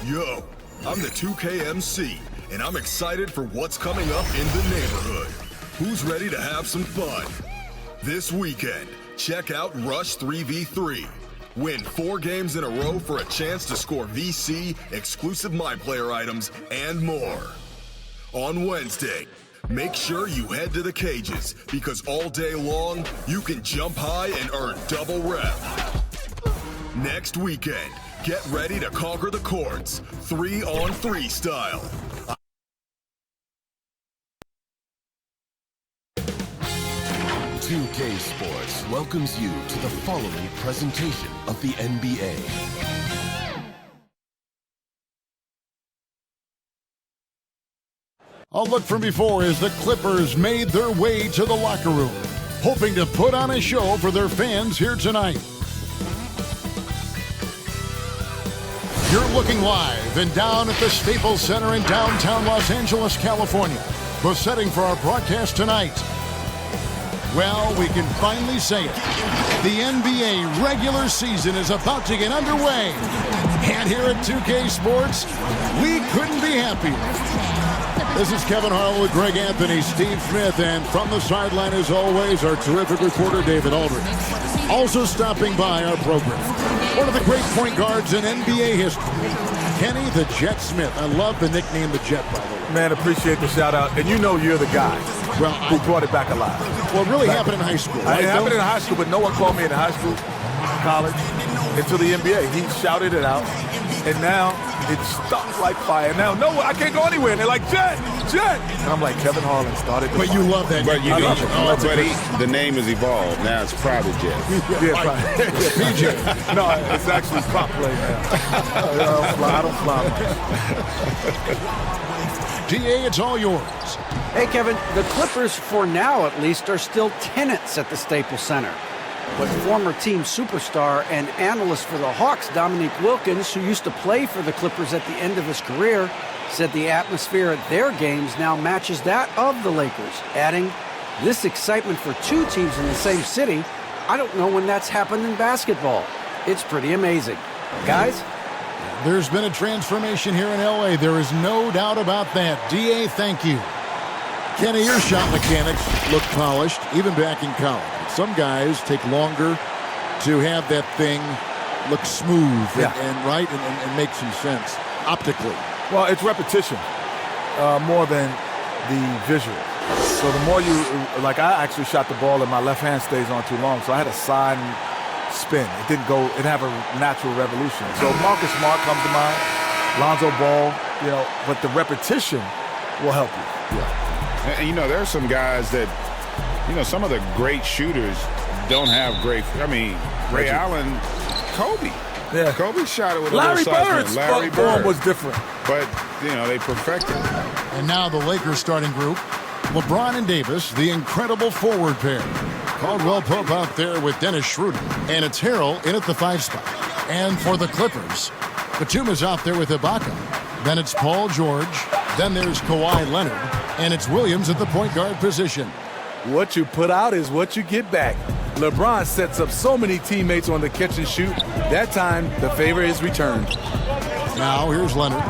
Yo, I'm the 2K MC, and I'm excited for what's coming up in the neighborhood. Who's ready to have some fun? This weekend, check out Rush 3v3. Win 4 games in a row for a chance to score VC, exclusive MyPlayer items, and more. On Wednesday, make sure you head to the cages, because all day long, you can jump high and earn double rep. Next weekend, get ready to conquer the courts, 3-on-3 style. 2K Sports welcomes you to the following presentation of the NBA. A look from before as the Clippers made their way to the locker room, hoping to put on a show for their fans here tonight. You're looking live and down at the Staples Center in downtown Los Angeles, California. The setting for our broadcast tonight. Well, we can finally say it. The NBA regular season is about to get underway. And here at 2K Sports, we couldn't be happier. This is Kevin Harlan with Greg Anthony, Steve Smith, and from the sideline, as always, our terrific reporter, David Aldridge. Also stopping by our program, one of the great point guards in NBA history, Kenny the Jet Smith. I love the nickname the Jet, by the way. Man, appreciate the shout-out. And you know you're the guy who brought it back alive. Well, it really happened in high school. Right? It happened in high school, but no one called me in high school, college, until the NBA. He shouted it out, and now it's stuck like fire. Now, no, I can't go anywhere. And they're like, Jet, Jet. And I'm like, Kevin Harlan started the But fire. you love that. But you love it. Oh, buddy, the name has evolved. Now it's Private Jet. PJ. No, it's actually prop play now. I don't fly. DA, it's all yours. Hey, Kevin, the Clippers, for now at least, are still tenants at the Staples Center. But former team superstar and analyst for the Hawks, Dominique Wilkins, who used to play for the Clippers at the end of his career, said the atmosphere at their games now matches that of the Lakers, adding, "This excitement for 2 teams in the same city, I don't know when that's happened in basketball. It's pretty amazing." Guys? There's been a transformation here in LA. There is no doubt about that. DA, thank you. Kenny, your shot mechanics look polished, even back in college. Some guys take longer to have that thing look smooth and make some sense optically. Well, it's repetition more than the visual. So the more you, like I actually shot the ball and my left hand stays on too long, so I had a side spin. It didn't go, it have a natural revolution. So Marcus Smart comes to mind, Lonzo Ball, but the repetition will help you. Yeah. And, there are some guys that, some of the great shooters don't have great, Ray Allen, Kobe. Yeah. Kobe shot it with Larry a little Bird's Larry form Bird was different. But, they perfected it. And now the Lakers starting group, LeBron and Davis, the incredible forward pair. Caldwell Pope out there with Dennis Schroeder. And it's Harrell in at the 5 spot. And for the Clippers, Batum out there with Ibaka. Then it's Paul George. Then there's Kawhi Leonard. And it's Williams at the point guard position. What you put out is what you get back. LeBron sets up so many teammates on the catch and shoot. That time, the favor is returned. Now here's Leonard.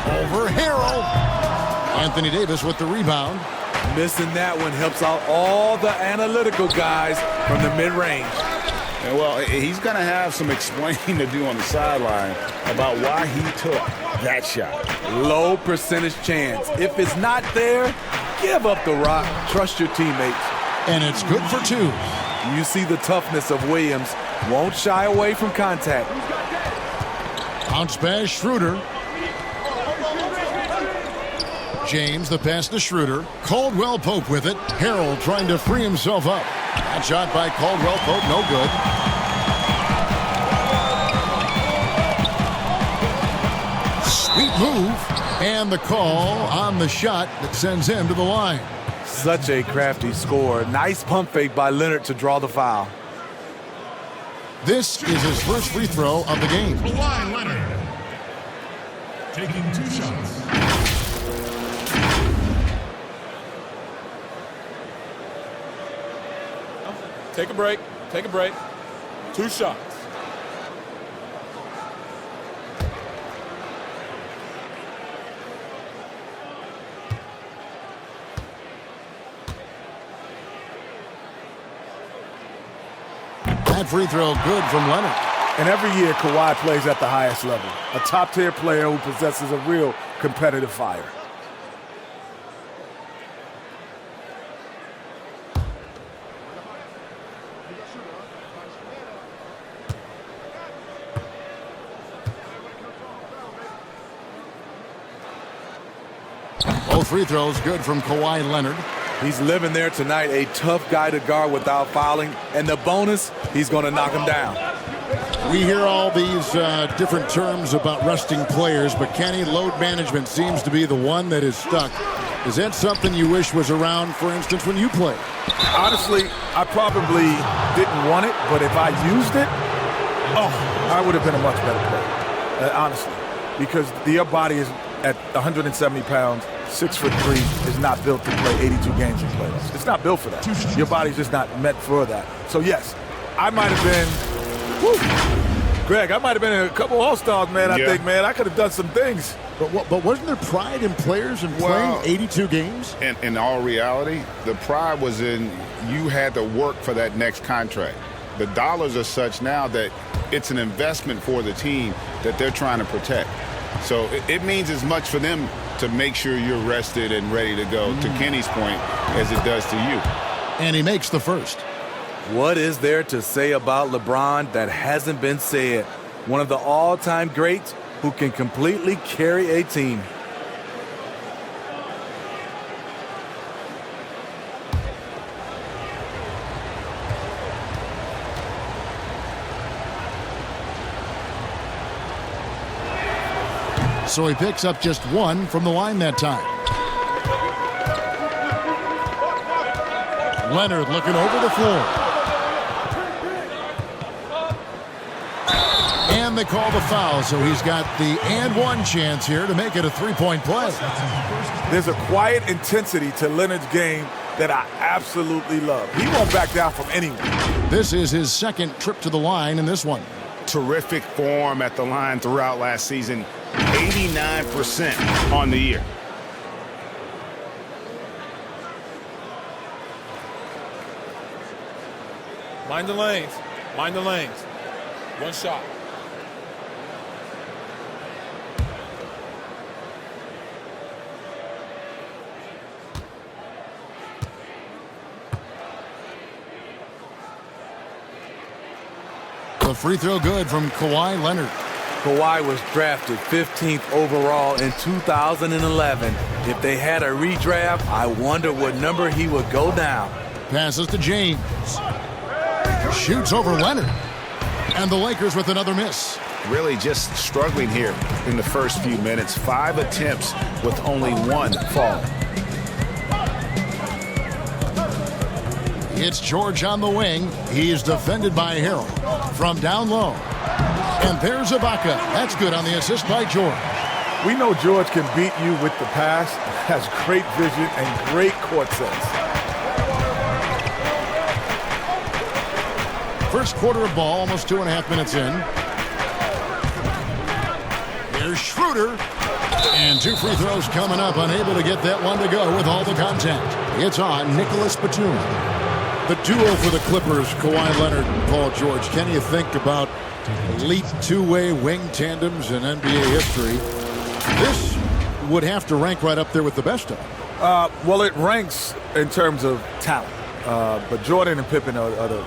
Over Harrell. Anthony Davis with the rebound. Missing that one helps out all the analytical guys from the mid-range. And well, he's going to have some explaining to do on the sideline about why he took that shot. Low percentage chance. If it's not there, give up the rock. Trust your teammates. And it's good for 2. You see the toughness of Williams. Won't shy away from contact. Bounce pass, Schroeder. James, the pass to Schroeder. Caldwell Pope with it. Harrell trying to free himself up. That shot by Caldwell Pope, no good. Sweet move. And the call on the shot that sends him to the line. Such a crafty score. Nice pump fake by Leonard to draw the foul. This is his first free throw of the game. Kawhi Leonard taking 2 shots. Take a break. Take a break. 2 shots. That free throw good from Leonard. And every year, Kawhi plays at the highest level. A top-tier player who possesses a real competitive fire. Both free throws good from Kawhi Leonard. He's living there tonight, a tough guy to guard without fouling. And the bonus, he's going to knock him down. We hear all these different terms about resting players, but Kenny, load management seems to be the one that is stuck. Is that something you wish was around, for instance, when you played? Honestly, I probably didn't want it, but if I used it, I would have been a much better player, honestly. Because your body is at 170 pounds, 6'3", is not built to play 82 games in playoffs. It's not built for that. Your body's just not meant for that. So, yes, I might have been, Greg, I might have been in a couple All-Stars, man, I think, man. I could have done some things. But wasn't there pride in players in playing 82 games? In all reality, the pride was in you had to work for that next contract. The dollars are such now that it's an investment for the team that they're trying to protect. So it means as much for them to make sure you're rested and ready to go, to Kenny's point, as it does to you. And he makes the first. What is there to say about LeBron that hasn't been said? One of the all-time greats who can completely carry a team. So he picks up just one from the line that time. Leonard looking over the floor. And they call the foul, so he's got the and one chance here to make it a three-point play. There's a quiet intensity to Leonard's game that I absolutely love. He won't back down from anyone. This is his second trip to the line in this one. Terrific form at the line throughout last season. 89% on the year. Mind the lanes. Mind the lanes. One shot. The free throw good from Kawhi Leonard. Kawhi was drafted 15th overall in 2011. If they had a redraft, I wonder what number he would go down. Passes to James. Shoots over Leonard. And the Lakers with another miss. Really just struggling here in the first few minutes. 5 attempts with only one fall. It's George on the wing. He's defended by Harrell. From down low. And there's Ibaka. That's good on the assist by George. We know George can beat you with the pass, has great vision and great court sense. First quarter of ball, almost 2.5 minutes in. Here's Schroeder. And 2 free throws coming up, unable to get that one to go with all the contact. It's on Nicholas Batum. The duo for the Clippers, Kawhi Leonard and Paul George. Can you think about elite two-way wing tandems in NBA history? This would have to rank right up there with the best of them. Well, it ranks in terms of talent. But Jordan and Pippen are the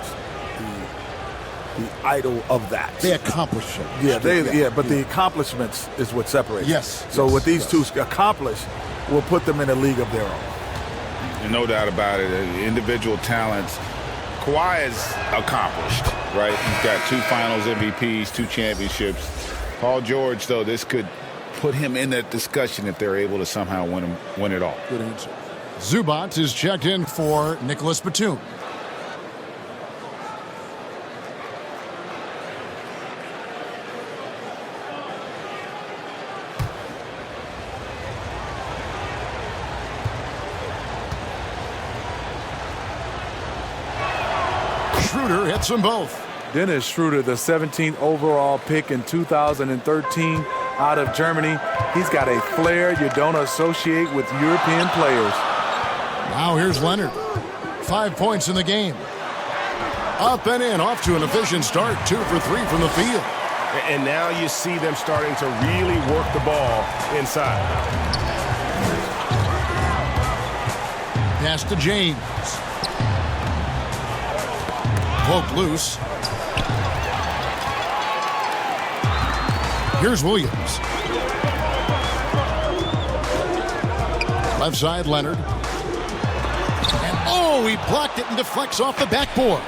idol of that. They accomplish it. But the accomplishments is what separates. Yes. So what these two accomplish will put them in a league of their own. No doubt about it. Individual talents. Kawhi is accomplished, right? He's got 2 finals MVPs, 2 championships. Paul George, though, this could put him in that discussion if they're able to somehow win it all. Good answer. Zubac is checked in for Nicholas Batum. Schroeder hits them both. Dennis Schroeder, the 17th overall pick in 2013 out of Germany. He's got a flair you don't associate with European players. Now here's Leonard. 5 points in the game. Up and in, off to an efficient start. 2 for 3 from the field. And now you see them starting to really work the ball inside. Pass to James. Poked loose. Here's Williams. Left side, Leonard. And oh, he blocked it and deflects off the backboard.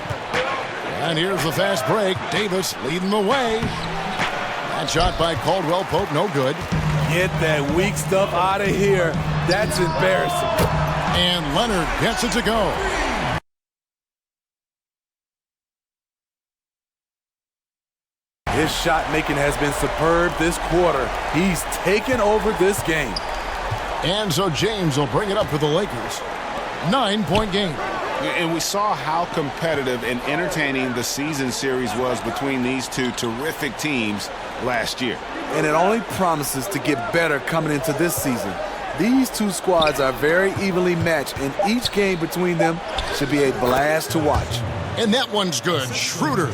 And here's the fast break. Davis leading the way. That shot by Caldwell Pope, no good. Get that weak stuff out of here. That's embarrassing. And Leonard gets it to go. His shot making has been superb this quarter. He's taken over this game. And so James will bring it up for the Lakers. 9-point game. And we saw how competitive and entertaining the season series was between these two terrific teams last year. And it only promises to get better coming into this season. These two squads are very evenly matched, and each game between them should be a blast to watch. And that one's good. Schroeder.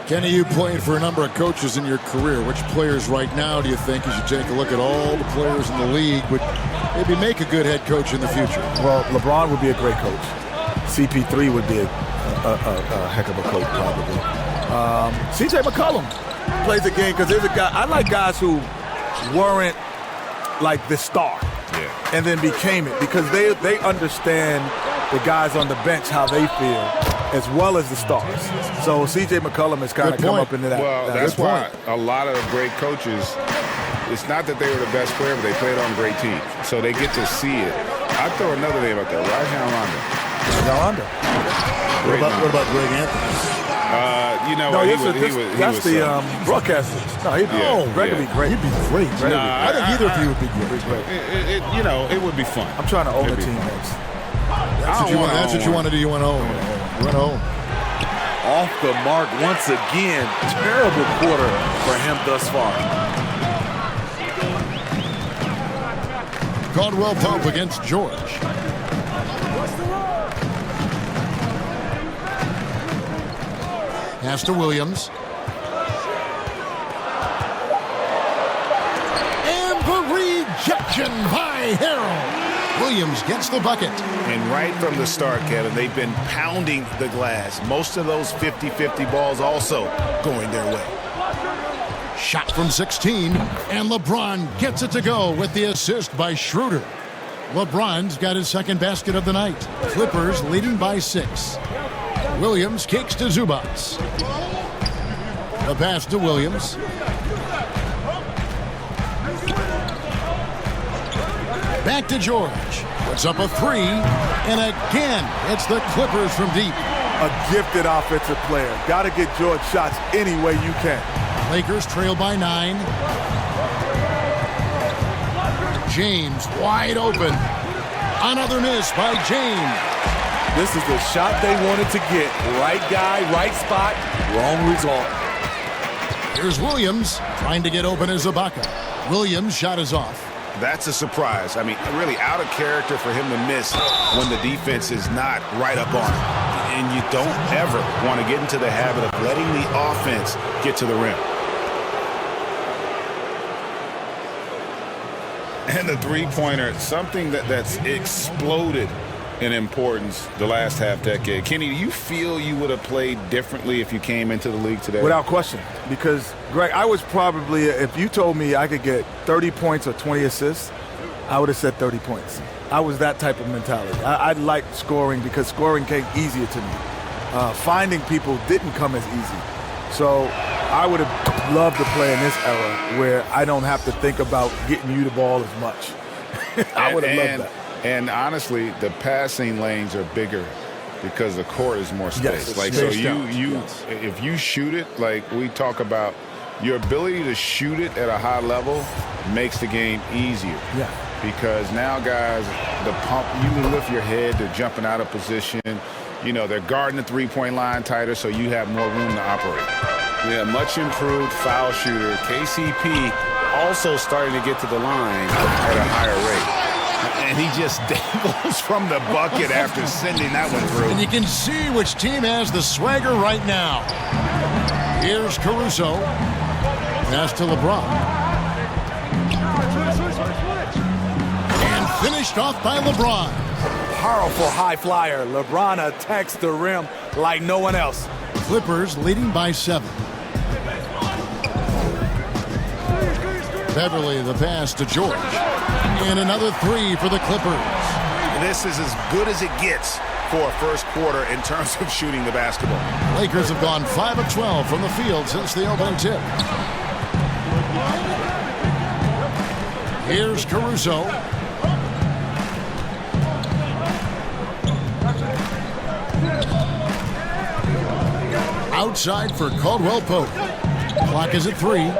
Kenny, you played for a number of coaches in your career. Which players right now do you think, as you take a look at all the players in the league, would maybe make a good head coach in the future? Well, LeBron would be a great coach. CP3 would be a heck of a coach, probably. CJ McCollum plays the game because there's a guy. I like guys who weren't like the star and then became it, because they understand the guys on the bench, how they feel, as well as the stars. So C.J. McCollum has kind of come up into that. Well, that's why a lot of the great coaches, it's not that they were the best player, but they played on great teams. So they get to see it. I'd throw another name out there, Rajon Rondo. What about Greg Anthony? That's the broadcasters. No, Greg would be great. He'd be great. I think either of you would be great. It would be fun. I'm trying to own the team next. That's what you want to do. You want to own. You want to own. Off the mark once again. Terrible quarter for him thus far. Caldwell Pope against George. Pass to Williams. And the rejection by Harrell. Williams gets the bucket. And right from the start, Kevin, they've been pounding the glass. Most of those 50-50 balls also going their way. Shot from 16, and LeBron gets it to go with the assist by Schroeder. LeBron's got his second basket of the night. Clippers leading by 6. Williams kicks to Zubats. The pass to Williams. Back to George. Puts up a 3. And again, it's the Clippers from deep. A gifted offensive player. Got to get George shots any way you can. Lakers trail by 9. James wide open. Another miss by James. This is the shot they wanted to get. Right guy, right spot, wrong result. Here's Williams trying to get open as Ibaka. Williams' shot is off. That's a surprise. I mean, really out of character for him to miss when the defense is not right up on him. And you don't ever want to get into the habit of letting the offense get to the rim. And the three-pointer, something that's exploded in importance the last half-decade. Kenny, do you feel you would have played differently if you came into the league today? Without question. Because, Greg, I was probably, if you told me I could get 30 points or 20 assists, I would have said 30 points. I was that type of mentality. I liked scoring because scoring came easier to me. Finding people didn't come as easy. So I would have loved to play in this era where I don't have to think about getting you the ball as much. I would have loved that. And honestly, the passing lanes are bigger because the court is more space. Yes, if you shoot it, like we talk about, your ability to shoot it at a high level makes the game easier. Yeah. Because now guys, the pump, you can lift your head, they're jumping out of position. You know, they're guarding the three-point line tighter, so you have more room to operate. Yeah, much improved foul shooter. KCP also starting to get to the line at a higher rate. And he just dangles from the bucket after sending that one through. And you can see which team has the swagger right now. Here's Caruso. Pass to LeBron. And finished off by LeBron. Powerful high flyer. LeBron attacks the rim like no one else. Clippers leading by 7. Beverly the pass to George. And another 3 for the Clippers. This is as good as it gets for a first quarter in terms of shooting the basketball. Lakers have gone 5 of 12 from the field since the opening tip. Here's Caruso. Outside for Caldwell Pope. Clock is at 3.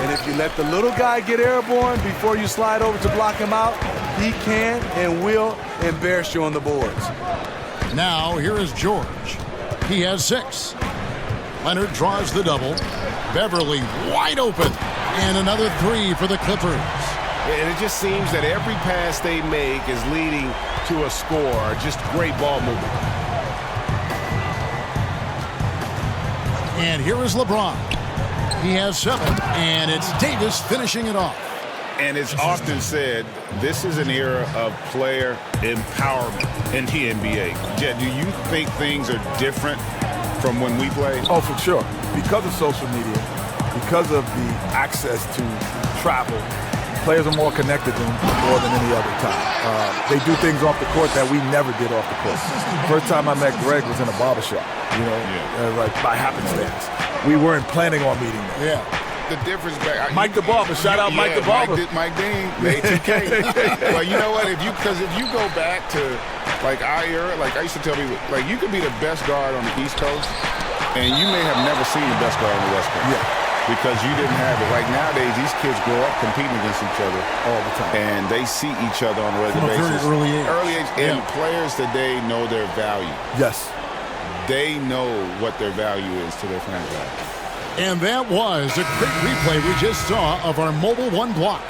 And if you let the little guy get airborne before you slide over to block him out, he can and will embarrass you on the boards. Now here is George. He has 6. Leonard draws the double. Beverly wide open. And another 3 for the Clippers. And it just seems that every pass they make is leading to a score. Just great ball movement. And here is LeBron. He has 7. And it's Davis finishing it off. And it's often said, this is an era of player empowerment in the NBA. Jet, do you think things are different from when we played? Oh, for sure. Because of social media, because of the access to travel, players are more connected more than any other time. They do things off the court that we never did off the court. First time I met Greg was in a barbershop, like by happenstance. We weren't planning on meeting them. Yeah. The difference back. Mike the Barber, shout out Mike the Barber. Mike Dean, A2K. Well, you know what? If you go back to like our era, like I used to tell people, like you could be the best guard on the East Coast, and you may have never seen the best guard on the West Coast. Yeah. Because you didn't have it. Like nowadays, these kids grow up competing against each other all the time, and they see each other on a regular basis. Very early age. And players today know their value. Yes. They know what their value is to their franchise. And that was a great replay we just saw of our Mobile One block.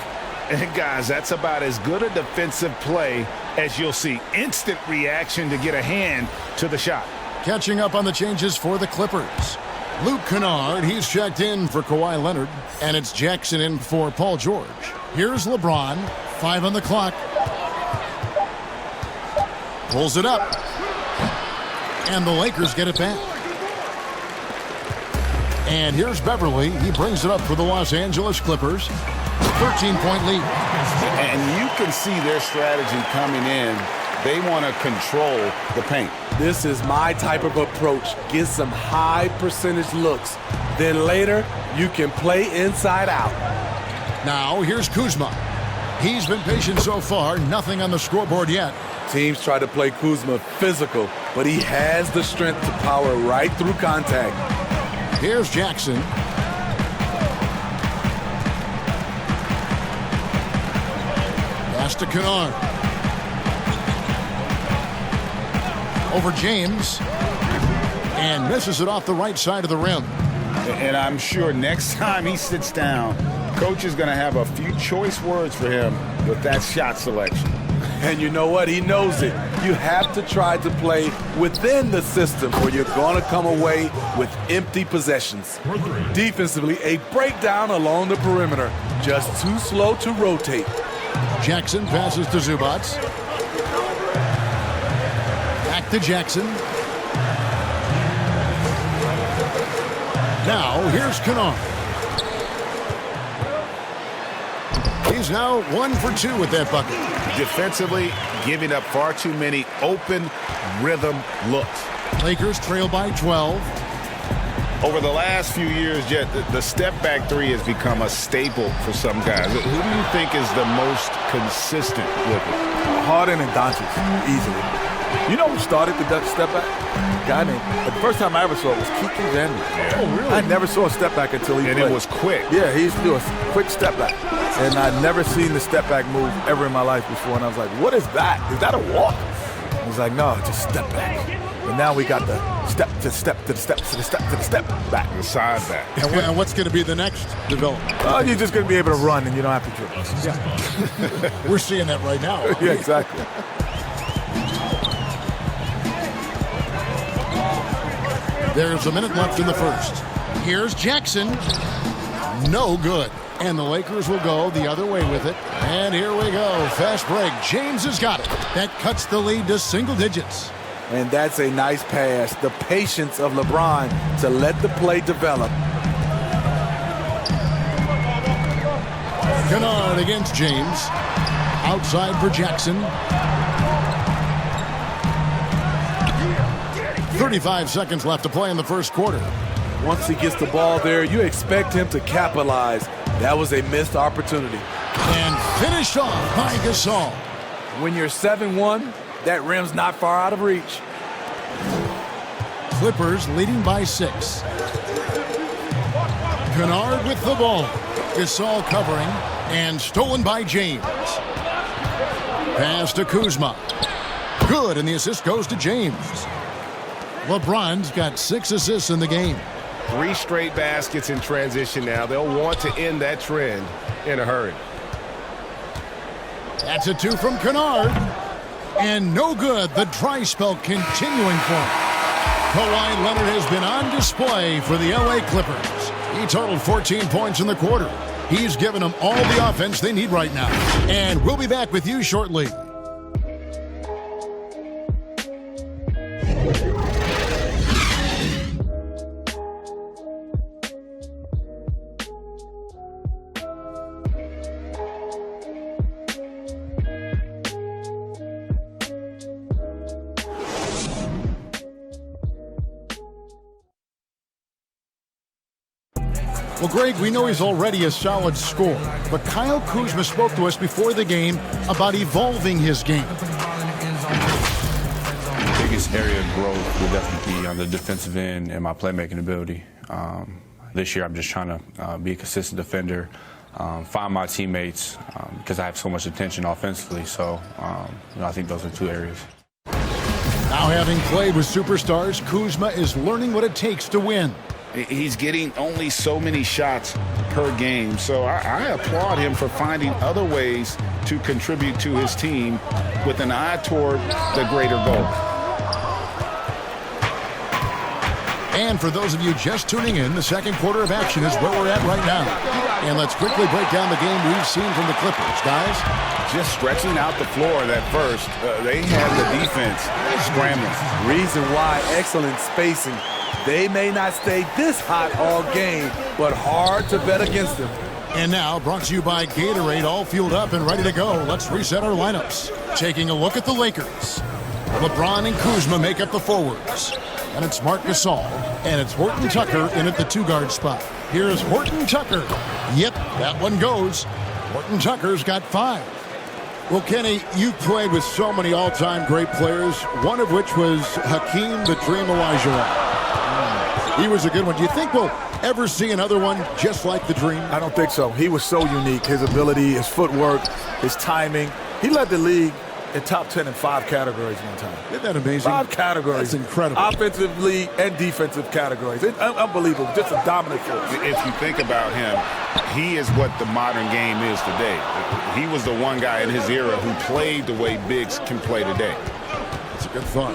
And guys, that's about as good a defensive play as you'll see. Instant reaction to get a hand to the shot. Catching up on the changes for the Clippers. Luke Kennard, he's checked in for Kawhi Leonard. And it's Jackson in for Paul George. Here's LeBron, 5 on the clock. Pulls it up. And the Lakers get it back. And here's Beverly. He brings it up for the Los Angeles Clippers. 13-point lead. And you can see their strategy coming in. They want to control the paint. This is my type of approach. Get some high percentage looks. Then later, you can play inside out. Now, here's Kuzma. He's been patient so far. Nothing on the scoreboard yet. Teams try to play Kuzma physical, but he has the strength to power right through contact. Here's Jackson. Pass to Kennard. Over James. And misses it off the right side of the rim. And I'm sure next time he sits down, coach is going to have a few choice words for him with that shot selection. And you know what? He knows it. You have to try to play within the system or you're going to come away with empty possessions. Defensively, a breakdown along the perimeter. Just too slow to rotate. Jackson passes to Zubac. Back to Jackson. Now, here's Kennard. He's now 1 for 2 with that bucket. Defensively, giving up far too many open rhythm looks. Lakers trail by 12. Over the last few years, Jet, the step-back three has become a staple for some guys. Who do you think is the most consistent with it? Harden and Doncic, easily. You know who started the step-back? A guy named, the first time I ever saw it was Kiki Vandy. Yeah. Oh, really? I never saw a step-back until he played. And it was quick. Yeah, he used to do a quick step-back. And I'd never seen the step-back move ever in my life before. And I was like, what is that? Is that a walk? He was like, no, just step back. But now we got the step to the step to the step to the step to the step back. The side back. And what's going to be the next development? You're just going to be able to run and you don't have to dribble. Yeah. We're seeing that right now. Yeah, exactly. There's a minute left in the first. Here's Jackson. No good. And the Lakers will go the other way with it. And here we go. Fast break. James has got it. That cuts the lead to single digits. And that's a nice pass. The patience of LeBron to let the play develop. Kennard against James. Outside for Jackson. 35 seconds left to play in the first quarter. Once he gets the ball there, you expect him to capitalize. That was a missed opportunity. And finished off by Gasol. When you're 7-1, that rim's not far out of reach. Clippers leading by 6. Kennard with the ball. Gasol covering and stolen by James. Pass to Kuzma. Good, and the assist goes to James. LeBron's got 6 assists in the game. 3 straight baskets in transition now. They'll want to end that trend in a hurry. That's a 2 from Kennard. And no good. The dry spell continuing for him. Kawhi Leonard has been on display for the LA Clippers. He totaled 14 points in the quarter. He's given them all the offense they need right now. And we'll be back with you shortly. Well, Greg, we know he's already a solid scorer, but Kyle Kuzma spoke to us before the game about evolving his game. The biggest area of growth will definitely be on the defensive end and my playmaking ability. This year, I'm just trying to be a consistent defender, find my teammates because I have so much attention offensively. So I think those are 2 areas. Now, having played with superstars, Kuzma is learning what it takes to win. He's getting only so many shots per game, so I applaud him for finding other ways to contribute to his team with an eye toward the greater goal. And for those of you just tuning in, the second quarter of action is where we're at right now. And let's quickly break down the game we've seen from the Clippers, guys. Just stretching out the floor that first. They had the defense scrambling. Reason why excellent spacing. They may not stay this hot all game, but hard to bet against them. And now, brought to you by Gatorade, all fueled up and ready to go. Let's reset our lineups. Taking a look at the Lakers. LeBron and Kuzma make up the forwards. And it's Marc Gasol. And it's Horton Tucker in at the 2-guard spot. Here's Horton Tucker. Yep, that one goes. Horton Tucker's got 5. Well, Kenny, you've played with so many all-time great players, one of which was Hakeem the Dream Olajuwon. He was a good one. Do you think we'll ever see another one just like the Dream? I don't think so. He was so unique. His ability, his footwork, his timing. He led the league in top 10 in 5 categories one time. Isn't that amazing? 5 categories. That's incredible. Offensively and defensive categories. It's unbelievable. Just a dominant force. If you think about him, he is what the modern game is today. He was the one guy in his era who played the way bigs can play today. That's a good thought.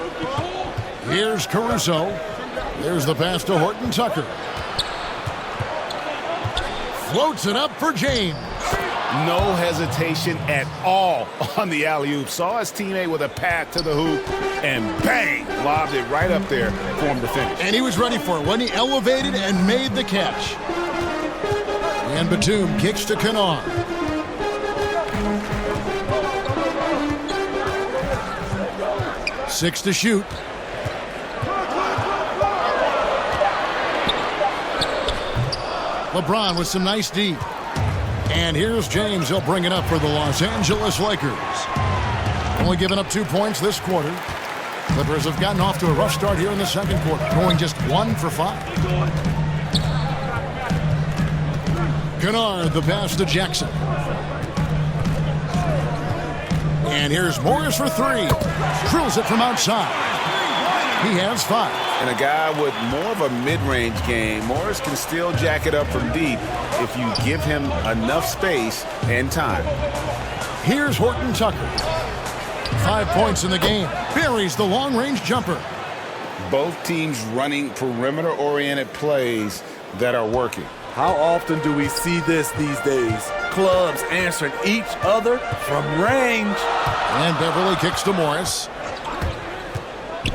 Here's Caruso. There's the pass to Horton Tucker. Floats it up for James. No hesitation at all on the alley-oop. Saw his teammate with a pat to the hoop, and bang, lobbed it right up there for him to finish. And he was ready for it when he elevated and made the catch. And Batum kicks to Kennard. Six to shoot. LeBron with some nice D. And here's James. He'll bring it up for the Los Angeles Lakers. Only giving up 2 points this quarter. Clippers have gotten off to a rough start here in the second quarter, going just 1 for 5. Kennard, the pass to Jackson. And here's Morris for 3. Drills it from outside. He has 5. And a guy with more of a mid-range game, Morris can still jack it up from deep if you give him enough space and time. Here's Horton Tucker. 5 points in the game. Buries the long-range jumper. Both teams running perimeter-oriented plays that are working. How often do we see this these days? Clubs answering each other from range. And Beverly kicks to Morris.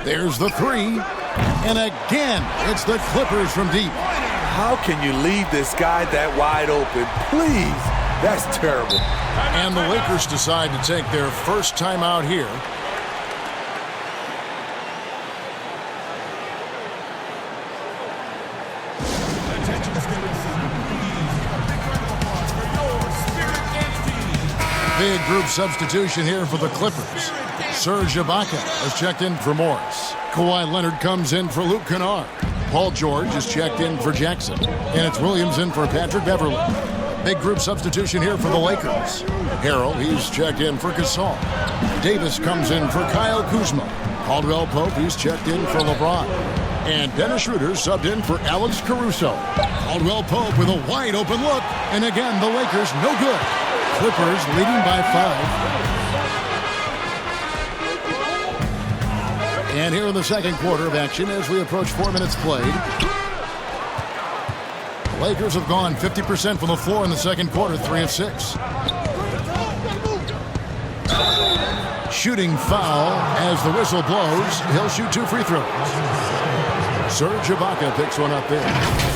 There's the 3. And again, it's the Clippers from deep. How can you leave this guy that wide open? Please, that's terrible. And the Lakers decide to take their first time out here. Big group substitution here for the Clippers. Serge Ibaka has checked in for Morris. Kawhi Leonard comes in for Luke Kennard. Paul George is checked in for Jackson. And it's Williams in for Patrick Beverly. Big group substitution here for the Lakers. Harrell, he's checked in for Gasol. Davis comes in for Kyle Kuzma. Caldwell Pope, he's checked in for LeBron. And Dennis Schroeder subbed in for Alex Caruso. Caldwell Pope with a wide open look. And again, the Lakers no good. Clippers leading by 5. And here in the second quarter of action as we approach 4 minutes played. The Lakers have gone 50% from the floor in the second quarter, 3 of 6. Shooting foul as the whistle blows. He'll shoot 2 free throws. Serge Ibaka picks one up there.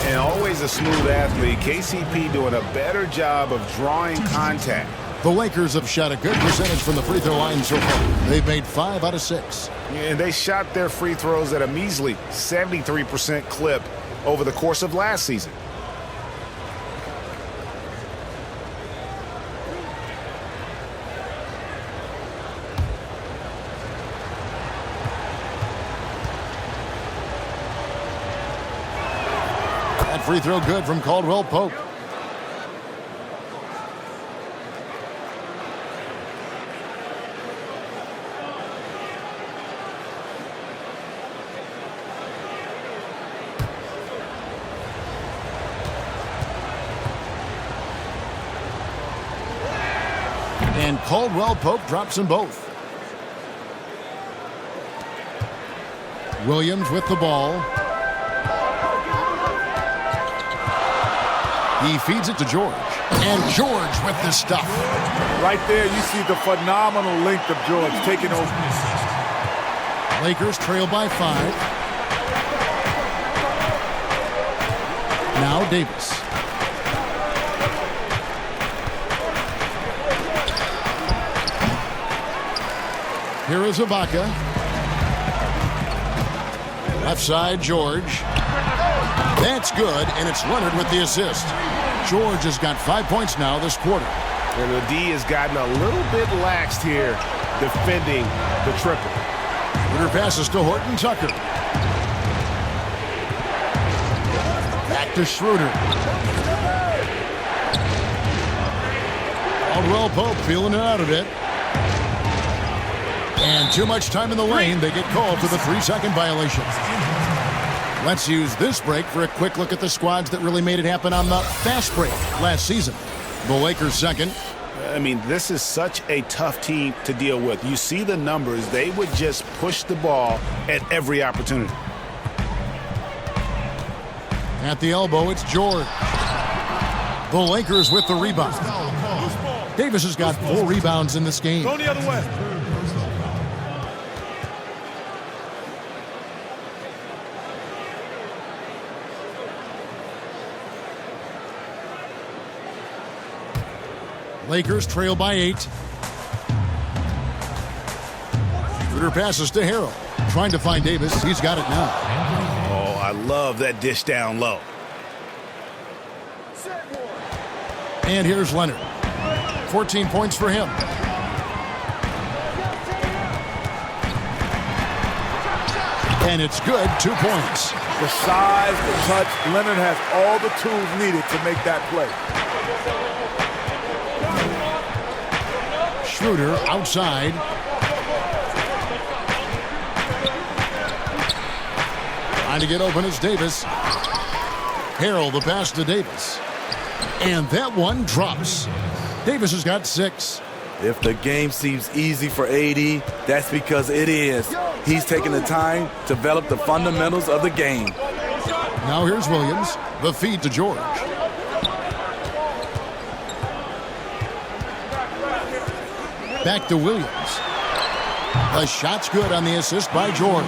And always a smooth athlete. KCP doing a better job of drawing contact. The Lakers have shot a good percentage from the free throw line so far. They've made 5 out of 6. And they shot their free throws at a measly 73% clip over the course of last season. That free throw good from Caldwell Pope. And Caldwell Pope drops them both. Williams with the ball. He feeds it to George. And George with the stuff. Right there, you see the phenomenal length of George taking over. Lakers trail by 5. Now Davis. Here is Ibaka. Left side, George. That's good, and it's Leonard with the assist. George has got 5 points now this quarter. And the D has gotten a little bit laxed here defending the triple. Schroeder passes to Horton Tucker. Back to Schroeder. Caldwell Pope feeling it out a bit. And too much time in the lane. They get called for the 3-second violation. Let's use this break for a quick look at the squads that really made it happen on the fast break last season. The Lakers second. I mean, this is such a tough team to deal with. You see the numbers. They would just push the ball at every opportunity. At the elbow, it's George. The Lakers with the rebound. Davis has got 4 rebounds in this game. Go the other way. Lakers trail by 8. Schroeder passes to Harrell. Trying to find Davis. He's got it now. Oh, I love that dish down low. And here's Leonard. 14 points for him. And it's good, 2 points. The size, the touch, Leonard has all the tools needed to make that play. Schroeder outside. Trying to get open is Davis. Harrell the pass to Davis. And that one drops. Davis has got 6. If the game seems easy for AD, that's because it is. He's taking the time to develop the fundamentals of the game. Now here's Williams. The feed to George. Back to Williams. The shot's good on the assist by George.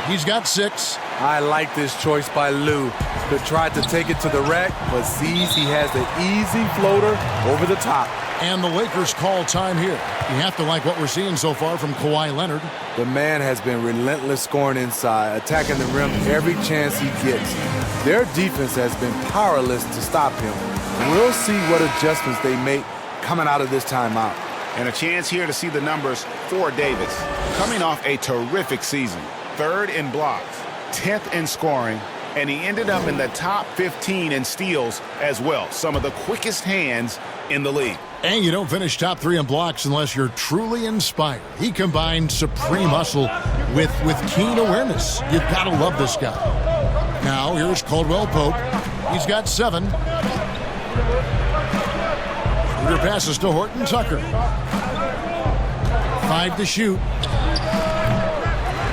He's got 6. I like this choice by Lou. But tried to take it to the rack, but sees he has the easy floater over the top. And the Lakers call time here. You have to like what we're seeing so far from Kawhi Leonard. The man has been relentless scoring inside, attacking the rim every chance he gets. Their defense has been powerless to stop him. We'll see what adjustments they make coming out of this timeout. And a chance here to see the numbers for Davis. Coming off a terrific season. 3rd in blocks, 10th in scoring, and he ended up in the top 15 in steals as well. Some of the quickest hands in the league. And you don't finish top 3 in blocks unless you're truly inspired. He combined supreme hustle with keen awareness. You've got to love this guy. Now here's Caldwell Pope. He's got 7. Shooter passes to Horton Tucker. 5 to shoot.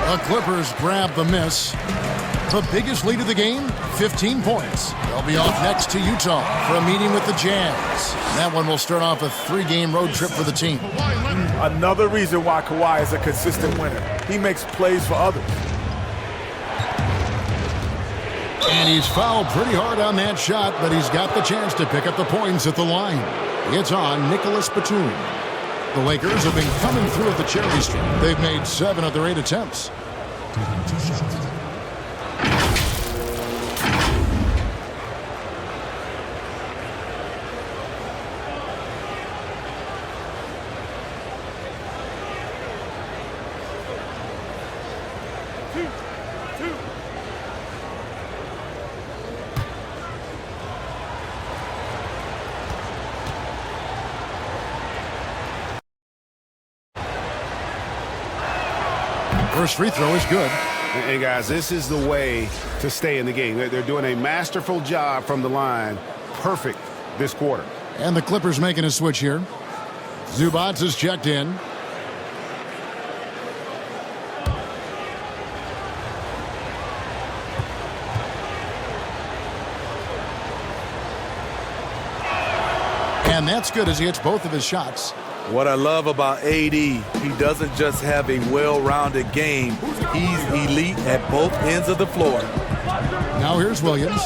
The Clippers grab the miss. The biggest lead of the game, 15 points. They'll be off next to Utah for a meeting with the Jazz. That one will start off a 3-game road trip for the team. Another reason why Kawhi is a consistent winner. He makes plays for others. And he's fouled pretty hard on that shot, but he's got the chance to pick up the points at the line. It's on Nicholas Batum. The Lakers have been coming through at the charity streak. They've made 7 of their 8 attempts. Taking 2 shots. First free throw is good. And guys, this is the way to stay in the game. They're doing a masterful job from the line. Perfect this quarter. And the Clippers making a switch here. Zubac is checked in. And that's good as he hits both of his shots. What I love about AD, he doesn't just have a well-rounded game. He's elite at both ends of the floor. Now here's Williams.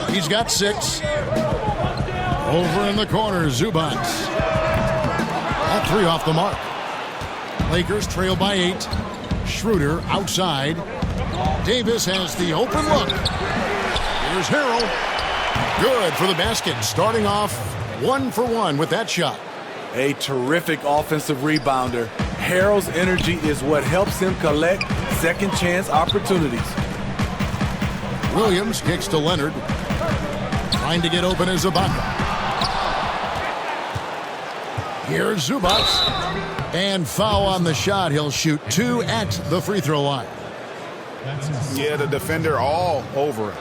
He's got 6. Over in the corner, Zubac. That 3 off the mark. Lakers trail by 8. Schroeder outside. Davis has the open look. Here's Harrell. Good for the basket. Starting off 1 for 1 with that shot. A terrific offensive rebounder. Harrell's energy is what helps him collect second chance opportunities. Williams kicks to Leonard. Trying to get open is Ibaka. Here's Zubac. And foul on the shot. He'll shoot 2 at the free throw line. Yeah, the defender all over him.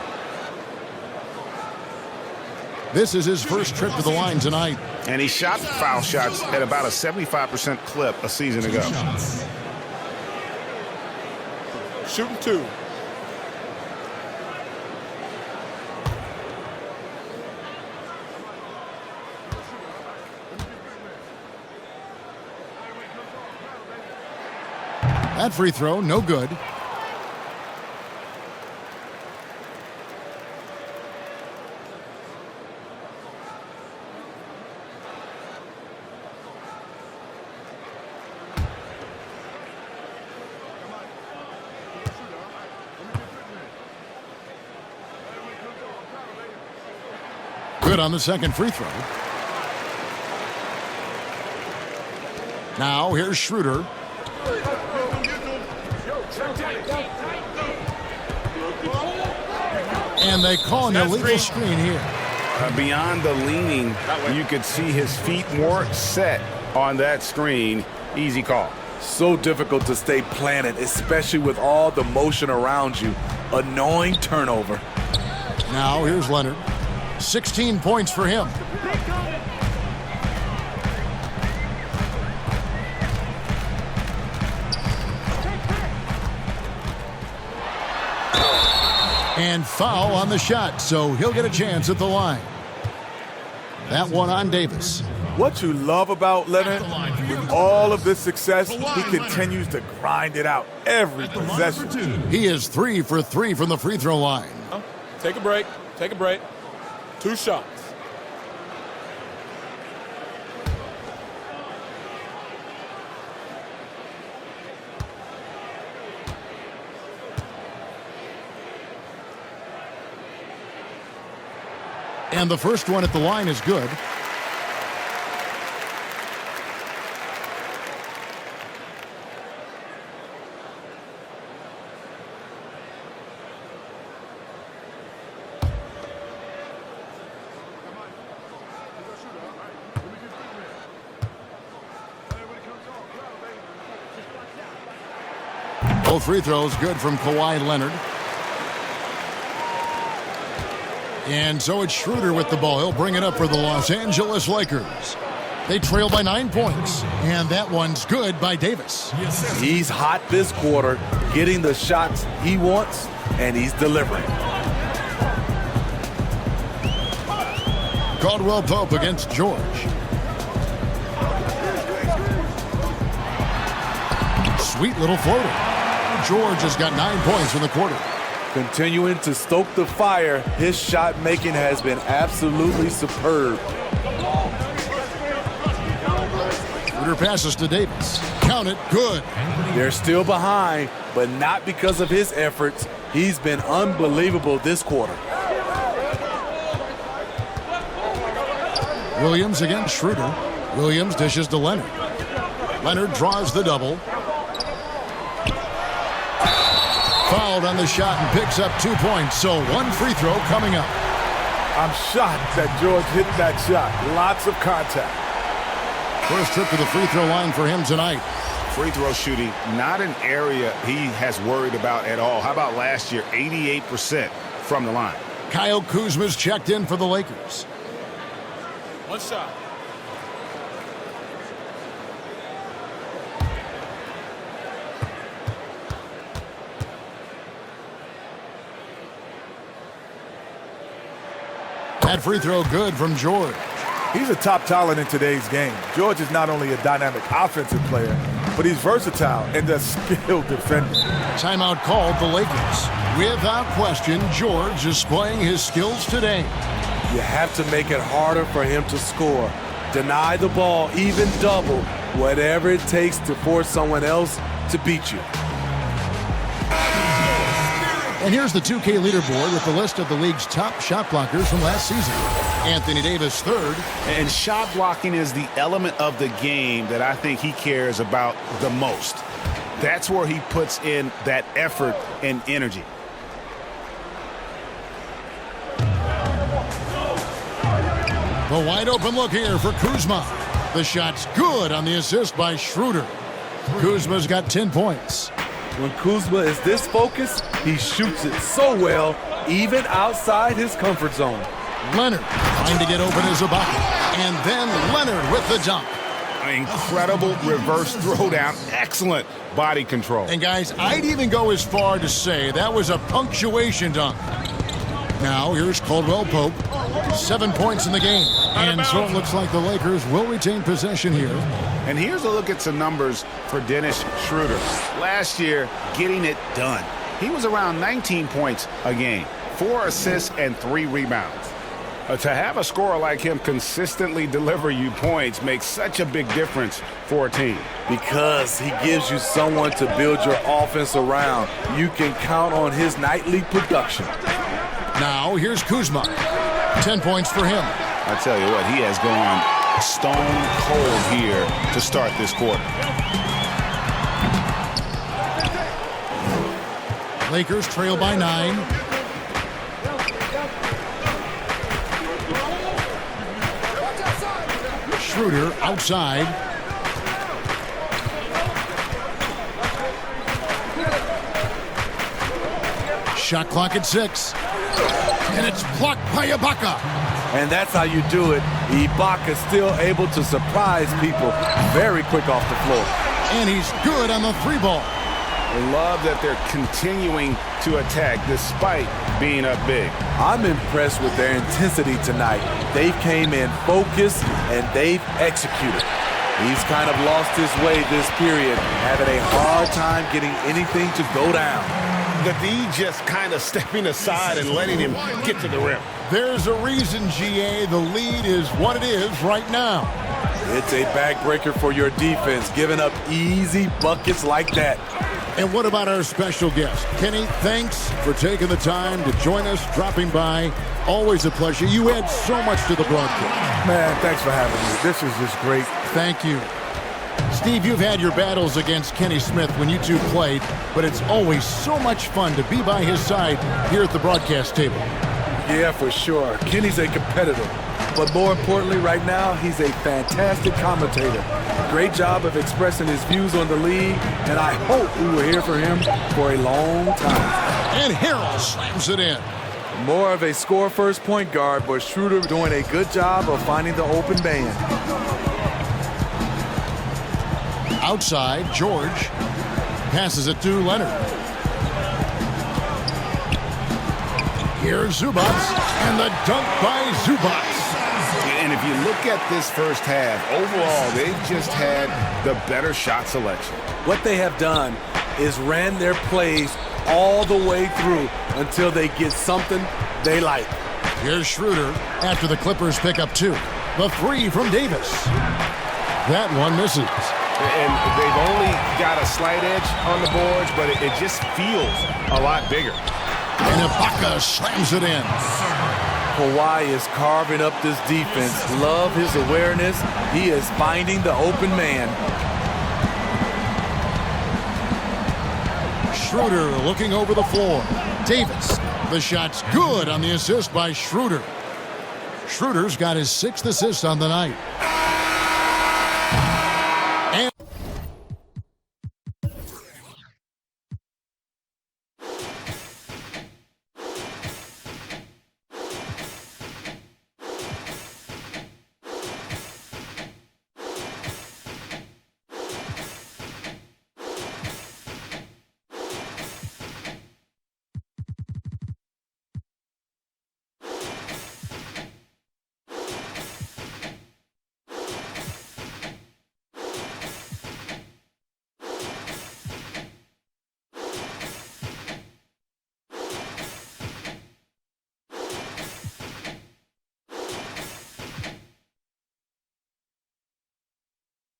This is his first trip to the line tonight. And he shot foul shots at about a 75% clip a season ago. Shooting 2. That free throw, no good. Good on the second free throw. Now here's Schroeder. And they call an illegal screen here. Beyond the leaning, you could see his feet weren't set on that screen. Easy call. So difficult to stay planted, especially with all the motion around you. annoying turnover. Now here's Leonard. 16 points for him. And foul on the shot, so he'll get a chance at the line. That one on Davis. What you love about Leonard, with all of this success, he continues to grind it out every possession. He is 3 for 3 from the free throw line. Take a break. Take a break. 2 shots. And the first one at the line is good. Both free throws good from Kawhi Leonard. And so it's Schroeder with the ball. He'll bring it up for the Los Angeles Lakers. They trail by 9 points. And that one's good by Davis. He's hot this quarter, getting the shots he wants, and he's delivering. Caldwell Pope against George. Sweet little floater. George has got 9 points in the quarter. Continuing to stoke the fire, his shot making has been absolutely superb. Schroeder passes to Davis. Count it, good. They're still behind, but not because of his efforts. He's been unbelievable this quarter. Williams against Schroeder. Williams dishes to Leonard. Leonard draws the double. Fouled on the shot and picks up 2 points, so 1 free throw coming up. I'm shocked that George hit that shot. Lots of contact. First trip to the free throw line for him tonight. Free throw shooting, not an area he has worried about at all. How about last year, 88% from the line? Kyle Kuzma's checked in for the Lakers. 1 shot. That free throw good from George. He's a top talent in today's game. George is not only a dynamic offensive player, but he's versatile and a skilled defender. Timeout called the Lakers. Without question, George is displaying his skills today. You have to make it harder for him to score. Deny the ball, even double, whatever it takes to force someone else to beat you. And here's the 2K leaderboard with the list of the league's top shot blockers from last season. Anthony Davis third. And shot blocking is the element of the game that I think he cares about the most. That's where he puts in that effort and energy. The wide open look here for Kuzma. The shot's good on the assist by Schroeder. Kuzma's got 10 points. When Kuzma is this focused, he shoots it so well, even outside his comfort zone. Leonard trying to get open as a bucket. And then Leonard with the dunk. An incredible reverse throwdown. Excellent body control. And guys, I'd even go as far to say that was a punctuation dunk. Now here's Caldwell Pope. 7 points in the game. And so it looks like the Lakers will retain possession here. And here's a look at some numbers for Dennis Schroeder. Last year, getting it done. He was around 19 points a game, 4 assists and 3 rebounds. To have a scorer like him consistently deliver you points makes such a big difference for a team. Because he gives you someone to build your offense around. You can count on his nightly production. Now here's Kuzma. 10 points for him. I tell you what, he has gone stone cold here to start this quarter. Lakers trail by 9. Schroeder outside. Shot clock at 6. And it's blocked by Ibaka. And that's how you do it. Ibaka still able to surprise people very quick off the floor. And he's good on the 3-ball. I love that they're continuing to attack despite being up big. I'm impressed with their intensity tonight. They came in focused and they've executed. He's kind of lost his way this period, having a hard time getting anything to go down. The D just kind of stepping aside and letting him get to the rim. There's a reason, GA, the lead is what it is right now. It's a backbreaker for your defense, giving up easy buckets like that. And what about our special guest? Kenny, thanks for taking the time to join us, dropping by. Always a pleasure. You add so much to the broadcast. Man, thanks for having me. This is just great. Thank you. Steve, you've had your battles against Kenny Smith when you two played, but it's always so much fun to be by his side here at the broadcast table. Yeah, for sure. Kenny's a competitor. But more importantly, right now, he's a fantastic commentator. Great job of expressing his views on the league, and I hope we will hear from him for a long time. And Harrell slams it in. More of a score-first point guard, but Schroeder doing a good job of finding the open man. Outside, George passes it to Leonard. Here's Zubats, and the dunk by Zubats. And if you look at this first half, overall, they've just had the better shot selection. What they have done is ran their plays all the way through until they get something they like. Here's Schroeder after the Clippers pick up 2. The 3 from Davis. That one misses. And they've only got a slight edge on the boards, but it just feels a lot bigger. And Ibaka slams it in. Kawhi is carving up this defense. Love his awareness. He is finding the open man. Schroeder looking over the floor. Davis. The shot's good on the assist by Schroeder. Schroeder's got his 6th assist on the night.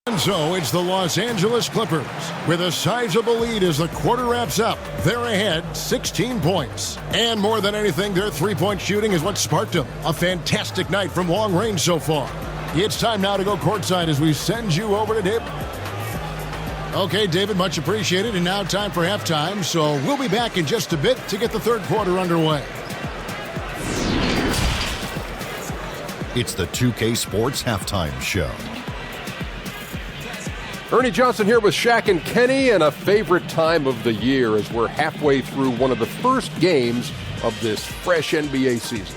And so it's the Los Angeles Clippers with a sizable lead as the quarter wraps up. They're ahead 16 points. And more than anything, their 3-point shooting is what sparked them. A fantastic night from long range so far. It's time now to go courtside as we send you over to David. Okay, David, much appreciated. And now time for halftime. So we'll be back in just a bit to get the third quarter underway. It's the 2K Sports Halftime Show. Ernie Johnson here with Shaq and Kenny, and a favorite time of the year as we're halfway through one of the first games of this fresh NBA season.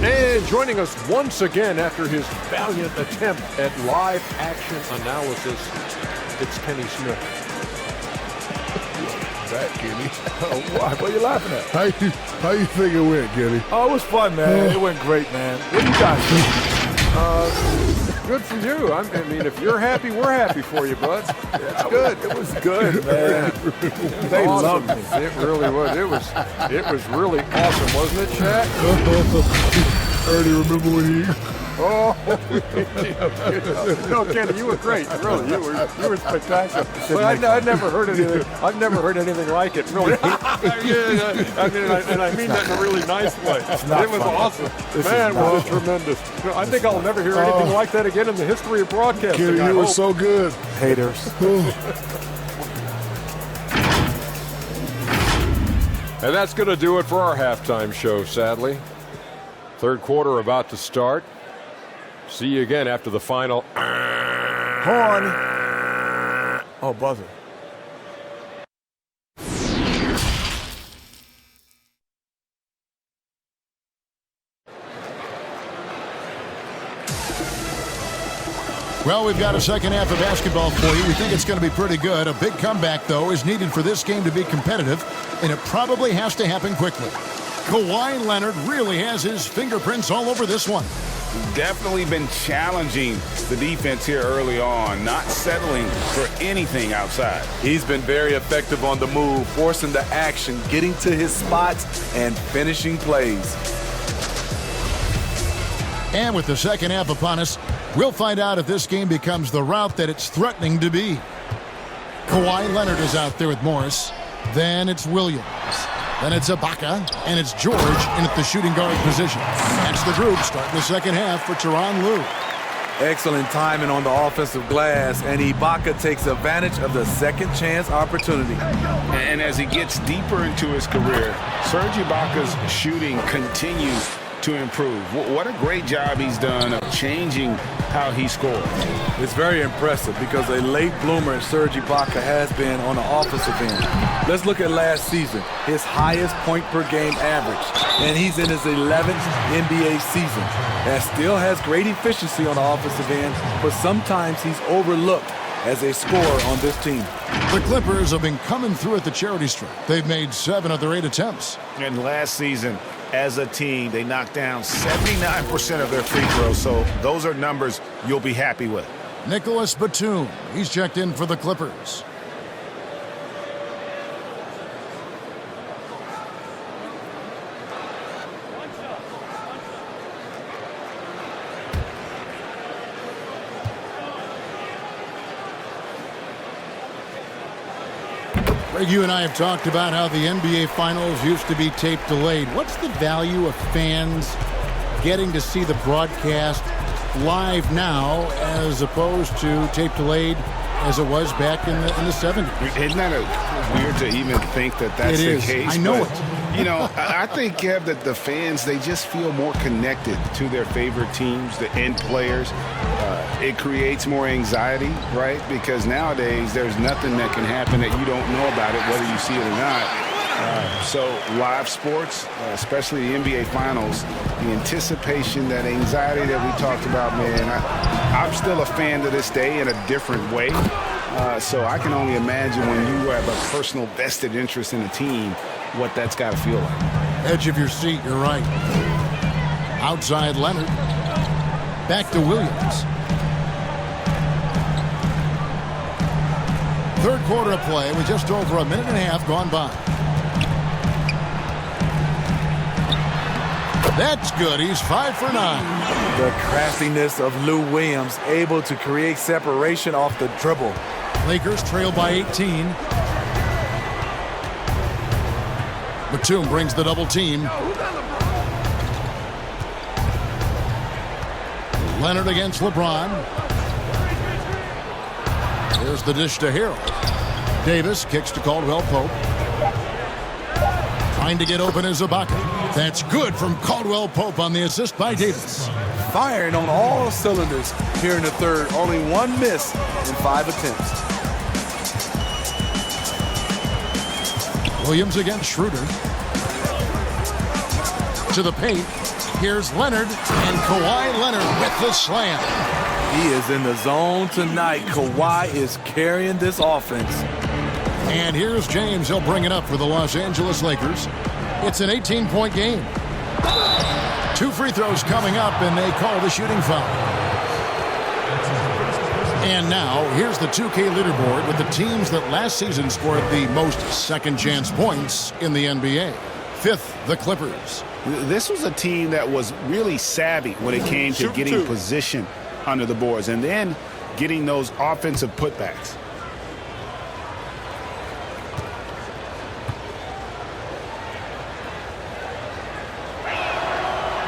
And joining us once again after his valiant attempt at live action analysis, it's Kenny Smith. That, Kenny. Why? What are you laughing at? How you think it went, Kenny? Oh, it was fun, man. It went great, man. What do you guys think? Good for you. I mean, if you're happy, we're happy for you, bud. It's good. It was good, man. They awesome. loved me. It really was. It was really awesome, wasn't it, Shaq? Ernie, remember when he... Oh, no, Kenny, you were great. Really, you were spectacular. But I've never heard anything. I've never heard anything like it. Really. I mean that in a really nice way. It was awesome. Man, was it tremendous. I think I'll never hear anything like that again in the history of broadcasting. Kenny, you were so good. Haters. And that's going to do it for our halftime show, sadly. Third quarter about to start. See you again after the final. Horn. Oh, buzzer. Well, we've got a second half of basketball for you. We think it's going to be pretty good. A big comeback, though, is needed for this game to be competitive, and it probably has to happen quickly. Kawhi Leonard really has his fingerprints all over this one. Definitely been challenging the defense here early on, not settling for anything outside. He's been very effective on the move, forcing the action, getting to his spots, and finishing plays. And with the second half upon us, we'll find out if this game becomes the route that it's threatening to be. Kawhi Leonard is out there with Morris. Then it's Williams. Then it's Ibaka. And it's George in at the shooting guard position. That's the group starting the second half for Tyronn Lue. Excellent timing on the offensive glass, and Ibaka takes advantage of the second chance opportunity. And as he gets deeper into his career, Serge Ibaka's shooting continues to improve. What a great job he's done of changing how he scores. It's very impressive because a late bloomer Serge Ibaka has been on the offensive end. Let's look at last season, his highest point per game average, and he's in his 11th NBA season. That still has great efficiency on the offensive end, but sometimes he's overlooked as a scorer on this team. The Clippers have been coming through at the charity stripe. They've made 7 of their 8 attempts. And last season, as a team, they knocked down 79% of their free throws, so those are numbers you'll be happy with. Nicholas Batum, he's checked in for the Clippers. Greg, you and I have talked about how the NBA Finals used to be tape delayed. What's the value of fans getting to see the broadcast live now as opposed to tape delayed as it was back in the 70s? Isn't that weird to even think that that's the case? I know it. You know, I think, Kev, that the fans, they just feel more connected to their favorite teams, the end players. It creates more anxiety, right? Because nowadays there's nothing that can happen that you don't know about it, whether you see it or not. So live sports, especially the NBA Finals, the anticipation, that anxiety that we talked about, man, I'm still a fan to this day in a different way. So I can only imagine when you have a personal vested interest in a team, what that's got to feel like. Edge of your seat, you're right. Outside Leonard. Back to Williams. Third quarter of play with just over a minute and a half gone by. That's good. He's 5 for 9. The craftiness of Lou Williams, able to create separation off the dribble. Lakers trail by 18. Batum brings the double team. Leonard against LeBron. Here's the dish to Harrell. Davis kicks to Caldwell Pope. Trying to get open is Ibaka. That's good from Caldwell Pope on the assist by Davis. Firing on all cylinders here in the third. Only one miss in 5 attempts. Williams against Schroeder. To the paint. Here's Leonard, and Kawhi Leonard with the slam. He is in the zone tonight. Kawhi is carrying this offense. And here's James. He'll bring it up for the Los Angeles Lakers. It's an 18-point game. 2 free throws coming up, and they call the shooting foul. And now, here's the 2K leaderboard with the teams that last season scored the most second-chance points in the NBA. 5th, the Clippers. This was a team that was really savvy when it came to getting position under the boards and then getting those offensive putbacks.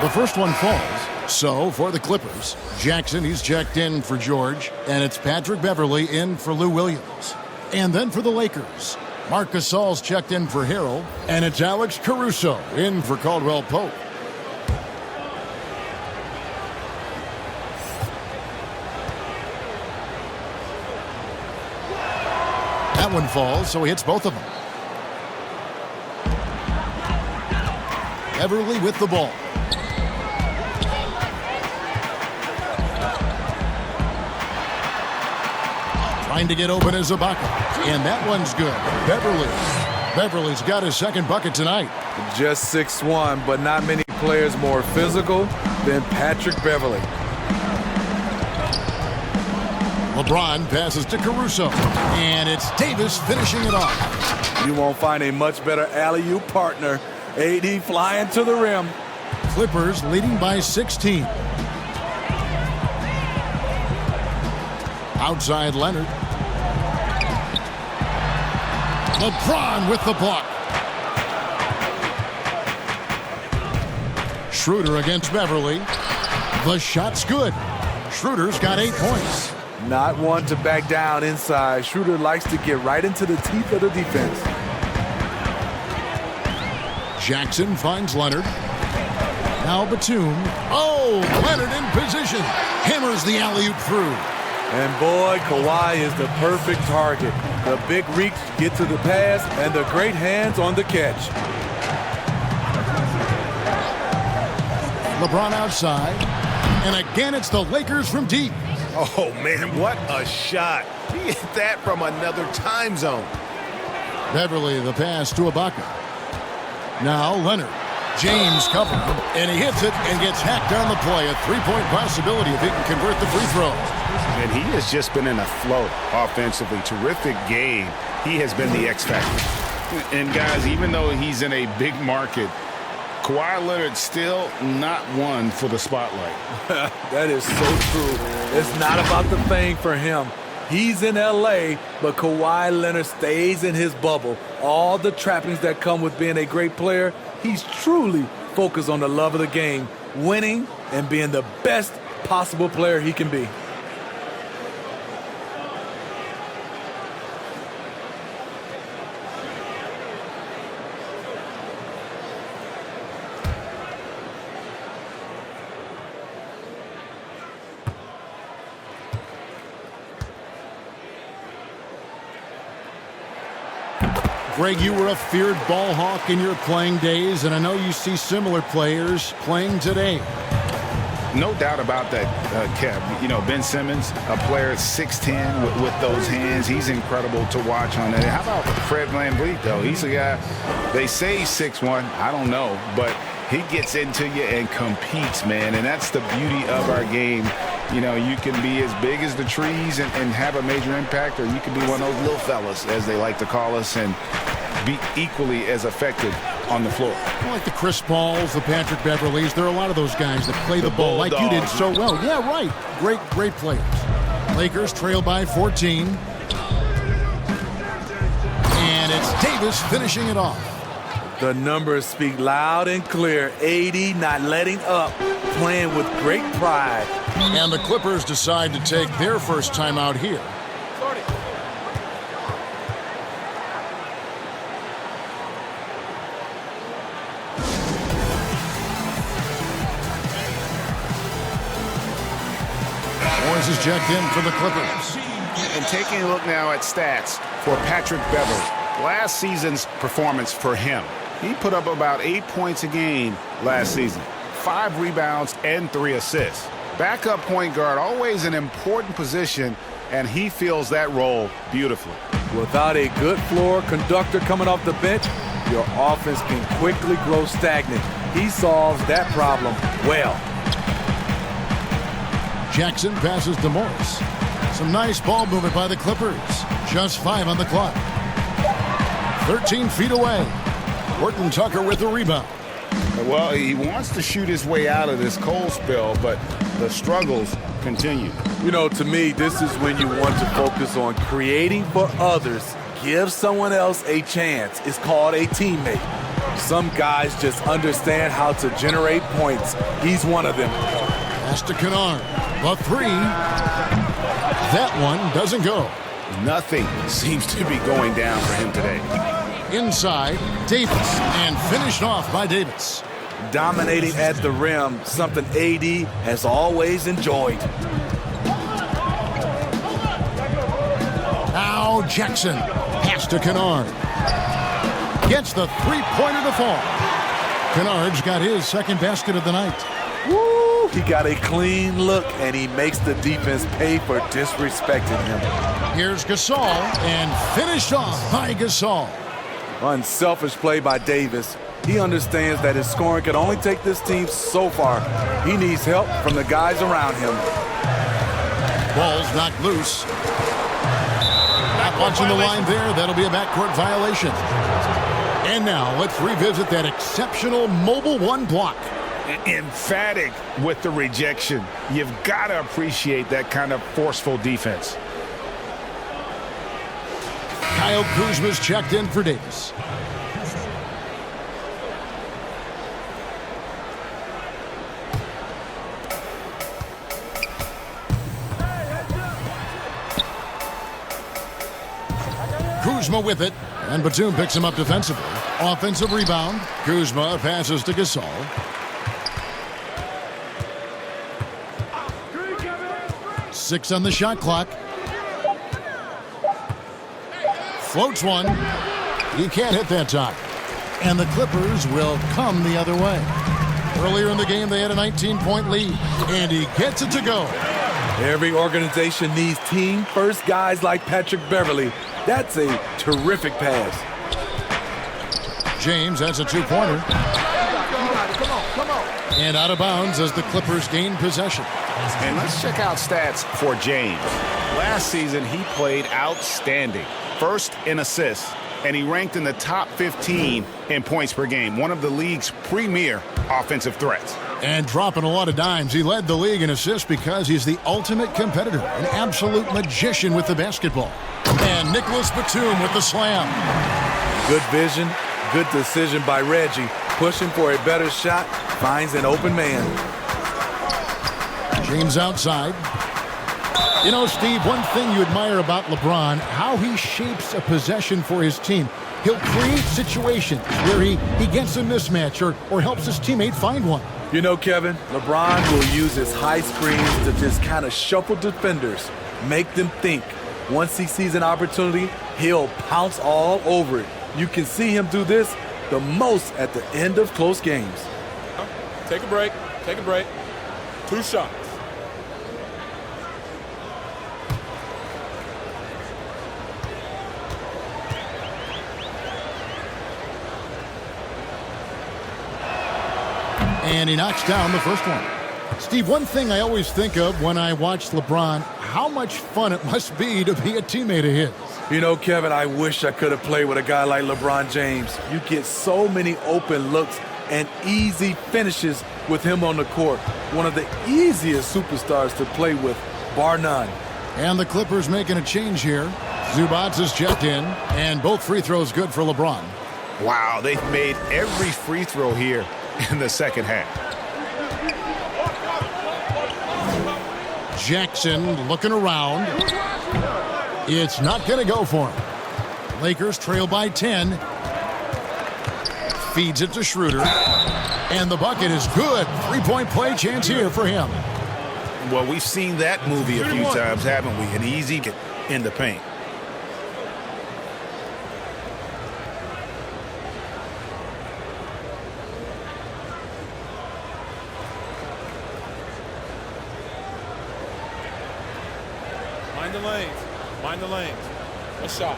The first one falls. So, for the Clippers, Jackson, he's checked in for George, and it's Patrick Beverley in for Lou Williams. And then for the Lakers, Marc Gasol's checked in for Harrell, and it's Alex Caruso in for Caldwell Pope. That one falls, so he hits both of them. Beverley with the ball. Trying to get open as Ibaka. And that one's good. Beverly's got his second bucket tonight. Just 6'1", but not many players more physical than Patrick Beverly. LeBron passes to Caruso. And it's Davis finishing it off. You won't find a much better alley-oop partner. AD flying to the rim. Clippers leading by 16. Outside Leonard. LeBron with the block. Schroeder against Beverly. The shot's good. Schroeder's got 8 points. Not one to back down inside. Schroeder likes to get right into the teeth of the defense. Jackson finds Leonard. Now Batum. Oh, Leonard in position. Hammers the alley-oop through. And boy, Kawhi is the perfect target. The big reach get to the pass and the great hands on the catch. LeBron outside. And again, it's the Lakers from deep. Oh, man, what a shot. He hit that from another time zone. Beverly, the pass to Ibaka. Now Leonard. James covering him, and he hits it and gets hacked on the play. A three-point possibility if he can convert the free throw. And he has just been in a flow offensively. Terrific game. He has been the X factor. And, guys, even though he's in a big market, Kawhi Leonard still not one for the spotlight. That is so true. It's not about the fame for him. He's in L.A., but Kawhi Leonard stays in his bubble. All the trappings that come with being a great player, he's truly focused on the love of the game, winning and being the best possible player he can be. Greg, you were a feared ball hawk in your playing days, and I know you see similar players playing today. No doubt about that, Kev. You know, Ben Simmons, a player 6'10", with those hands. He's incredible to watch on that. How about Fred VanVleet, though? He's a guy, they say he's 6'1". I don't know, but he gets into you and competes, man, and that's the beauty of our game. You know, you can be as big as the trees and have a major impact, or you can be one of those little fellas, as they like to call us, and be equally as effective on the floor. Like the Chris Pauls, the Patrick Beverleys, there are a lot of those guys that play the ball like you did so well. Yeah, right. Great players. Lakers trail by 14. And it's Davis finishing it off. The numbers speak loud and clear. AD not letting up, playing with great pride. And the Clippers decide to take their first time out here. Morris is checked in for the Clippers. And taking a look now at stats for Patrick Beverly. Last season's performance for him. He put up about 8 points a game last season. 5 rebounds and 3 assists. Backup point guard, always an important position, and he fills that role beautifully. Without a good floor conductor coming off the bench, your offense can quickly grow stagnant. He solves that problem well. Jackson passes to Morris. Some nice ball movement by the Clippers. Just 5 on the clock. 13 feet away. Horton Tucker with the rebound. Well, he wants to shoot his way out of this cold spell, but the struggles continue. You know, to me, this is when you want to focus on creating for others. Give someone else a chance. It's called a teammate. Some guys just understand how to generate points. He's one of them. Pass to Kennard. The 3. That one doesn't go. Nothing seems to be going down for him today. Inside, Davis, and finished off by Davis. Dominating at the rim, something AD has always enjoyed. Now Jackson, pass to Kennard. Gets the three-pointer to fall. Kennard's got his second basket of the night. Woo! Woo, he got a clean look, and he makes the defense pay for disrespecting him. Here's Gasol, and finished off by Gasol. Unselfish play by Davis. He understands that his scoring can only take this team so far. He needs help from the guys around him. Ball's knocked loose. Not punching the line there. That'll be a backcourt violation. And now let's revisit that exceptional mobile one block. Emphatic with the rejection. You've got to appreciate that kind of forceful defense. Kyle Kuzma's checked in for Davis. Kuzma with it, and Batum picks him up defensively. Offensive rebound. Kuzma passes to Gasol. Six on the shot clock. Floats one. He can't hit that time. And the Clippers will come the other way. Earlier in the game, they had a 19-point lead, and he gets it to go. Every organization needs team-first guys like Patrick Beverley. That's a terrific pass. James has a two-pointer. And out of bounds as the Clippers gain possession. And let's check out stats for James. Last season, he played outstanding. First in assists, and he ranked in the top 15 in points per game, one of the league's premier offensive threats. And dropping a lot of dimes. He led the league in assists because he's the ultimate competitor, an absolute magician with the basketball. And Nicholas Batum with the slam. Good vision, good decision by Reggie. Pushing for a better shot, finds an open man. James outside. You know, Steve, one thing you admire about LeBron, how he shapes a possession for his team. He'll create situations where he gets a mismatch or helps his teammate find one. You know, Kevin, LeBron will use his high screens to just kind of shuffle defenders, make them think. Once he sees an opportunity, he'll pounce all over it. You can see him do this the most at the end of close games. Take a break. Take a break. 2 shots. And he knocks down the first one. Steve, one thing I always think of when I watch LeBron, how much fun it must be to be a teammate of his. You know, Kevin, I wish I could have played with a guy like LeBron James. You get so many open looks and easy finishes with him on the court. One of the easiest superstars to play with, bar none. And the Clippers making a change here. Zubac is checked in, and both free throws good for LeBron. Wow, they've made every free throw here in the second half. Jackson looking around. It's not going to go for him. Lakers trail by 10. Feeds it to Schroeder. And the bucket is good. Three-point play chance here for him. Well, we've seen that movie a few times, haven't we? An easy get in the paint. Mind the lanes. Mind the lanes. A shot.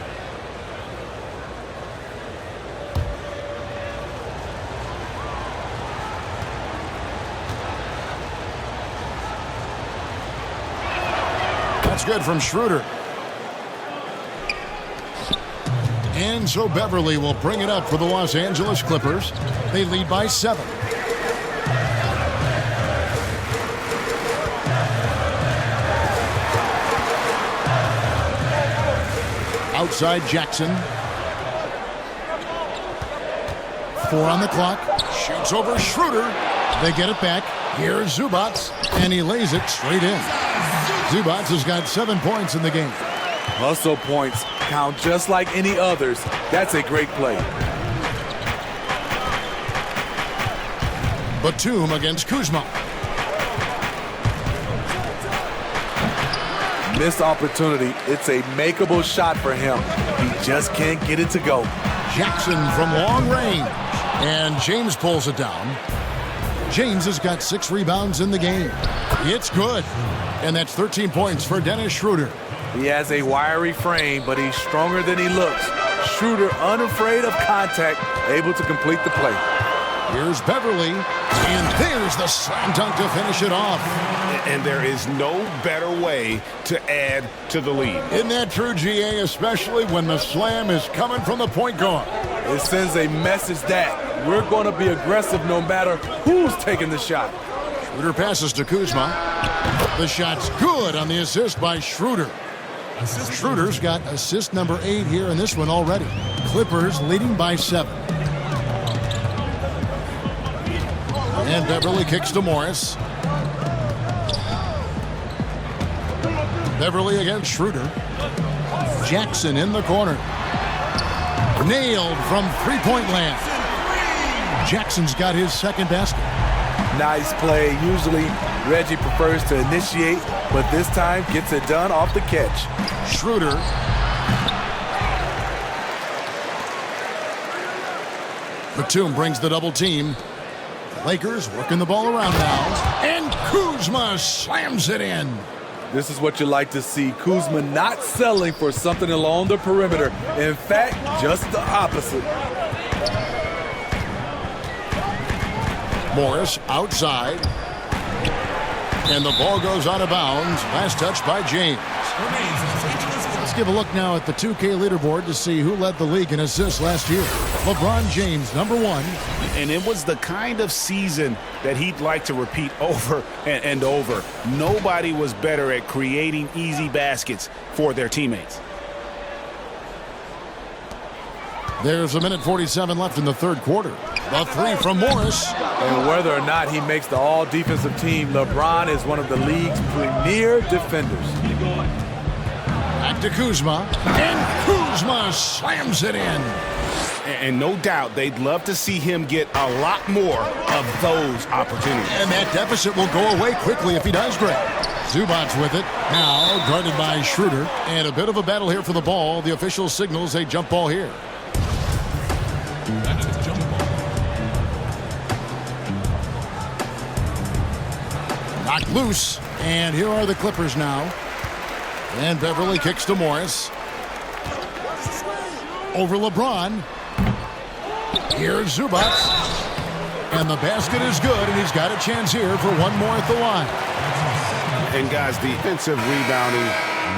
That's good from Schroeder. And so Beverly will bring it up for the Los Angeles Clippers. They lead by 7. Outside Jackson. 4 on the clock. Shoots over Schroeder. They get it back. Here's Zubac, and he lays it straight in. Zubac has got 7 points in the game. Hustle points count just like any others. That's a great play. Batum against Kuzma. Missed opportunity. It's a makeable shot for him. He just can't get it to go. Jackson from long range. And James pulls it down. James has got 6 rebounds in the game. It's good. And that's 13 points for Dennis Schroeder. He has a wiry frame, but he's stronger than he looks. Schroeder, unafraid of contact, able to complete the play. Here's Beverly, and there's the slam dunk to finish it off. And there is no better way to add to the lead. Isn't that true, GA, especially when the slam is coming from the point guard? It sends a message that we're going to be aggressive no matter who's taking the shot. Schroeder passes to Kuzma. The shot's good on the assist by Schroeder. Schroeder's got assist number 8 here in this one already. Clippers leading by 7. And Beverly kicks to Morris. Beverly against Schroeder. Jackson in the corner. Nailed from three-point land. Jackson's got his second basket. Nice play. Usually Reggie prefers to initiate, but this time gets it done off the catch. Schroeder. Batum brings the double team. Lakers working the ball around now. And Kuzma slams it in. This is what you like to see. Kuzma not settling for something along the perimeter. In fact, just the opposite. Morris outside. And the ball goes out of bounds. Last touch by James. Let's give a look now at the 2K leaderboard to see who led the league in assists last year. LeBron James, number 1. And it was the kind of season that he'd like to repeat over and over. Nobody was better at creating easy baskets for their teammates. There's 1:47 left in the third quarter. The 3 from Morris. And whether or not he makes the all-defensive team, LeBron is one of the league's premier defenders. Back to Kuzma. And Kuzma slams it in. And no doubt they'd love to see him get a lot more of those opportunities. And that deficit will go away quickly if he does great. Zubac's with it. Now guarded by Schroeder. And a bit of a battle here for the ball. The official signals a jump ball here. Knocked loose. And here are the Clippers now. And Beverly kicks to Morris. Over LeBron. Here's Zubac. And the basket is good, and he's got a chance here for one more at the line. And guys, the defensive rebounding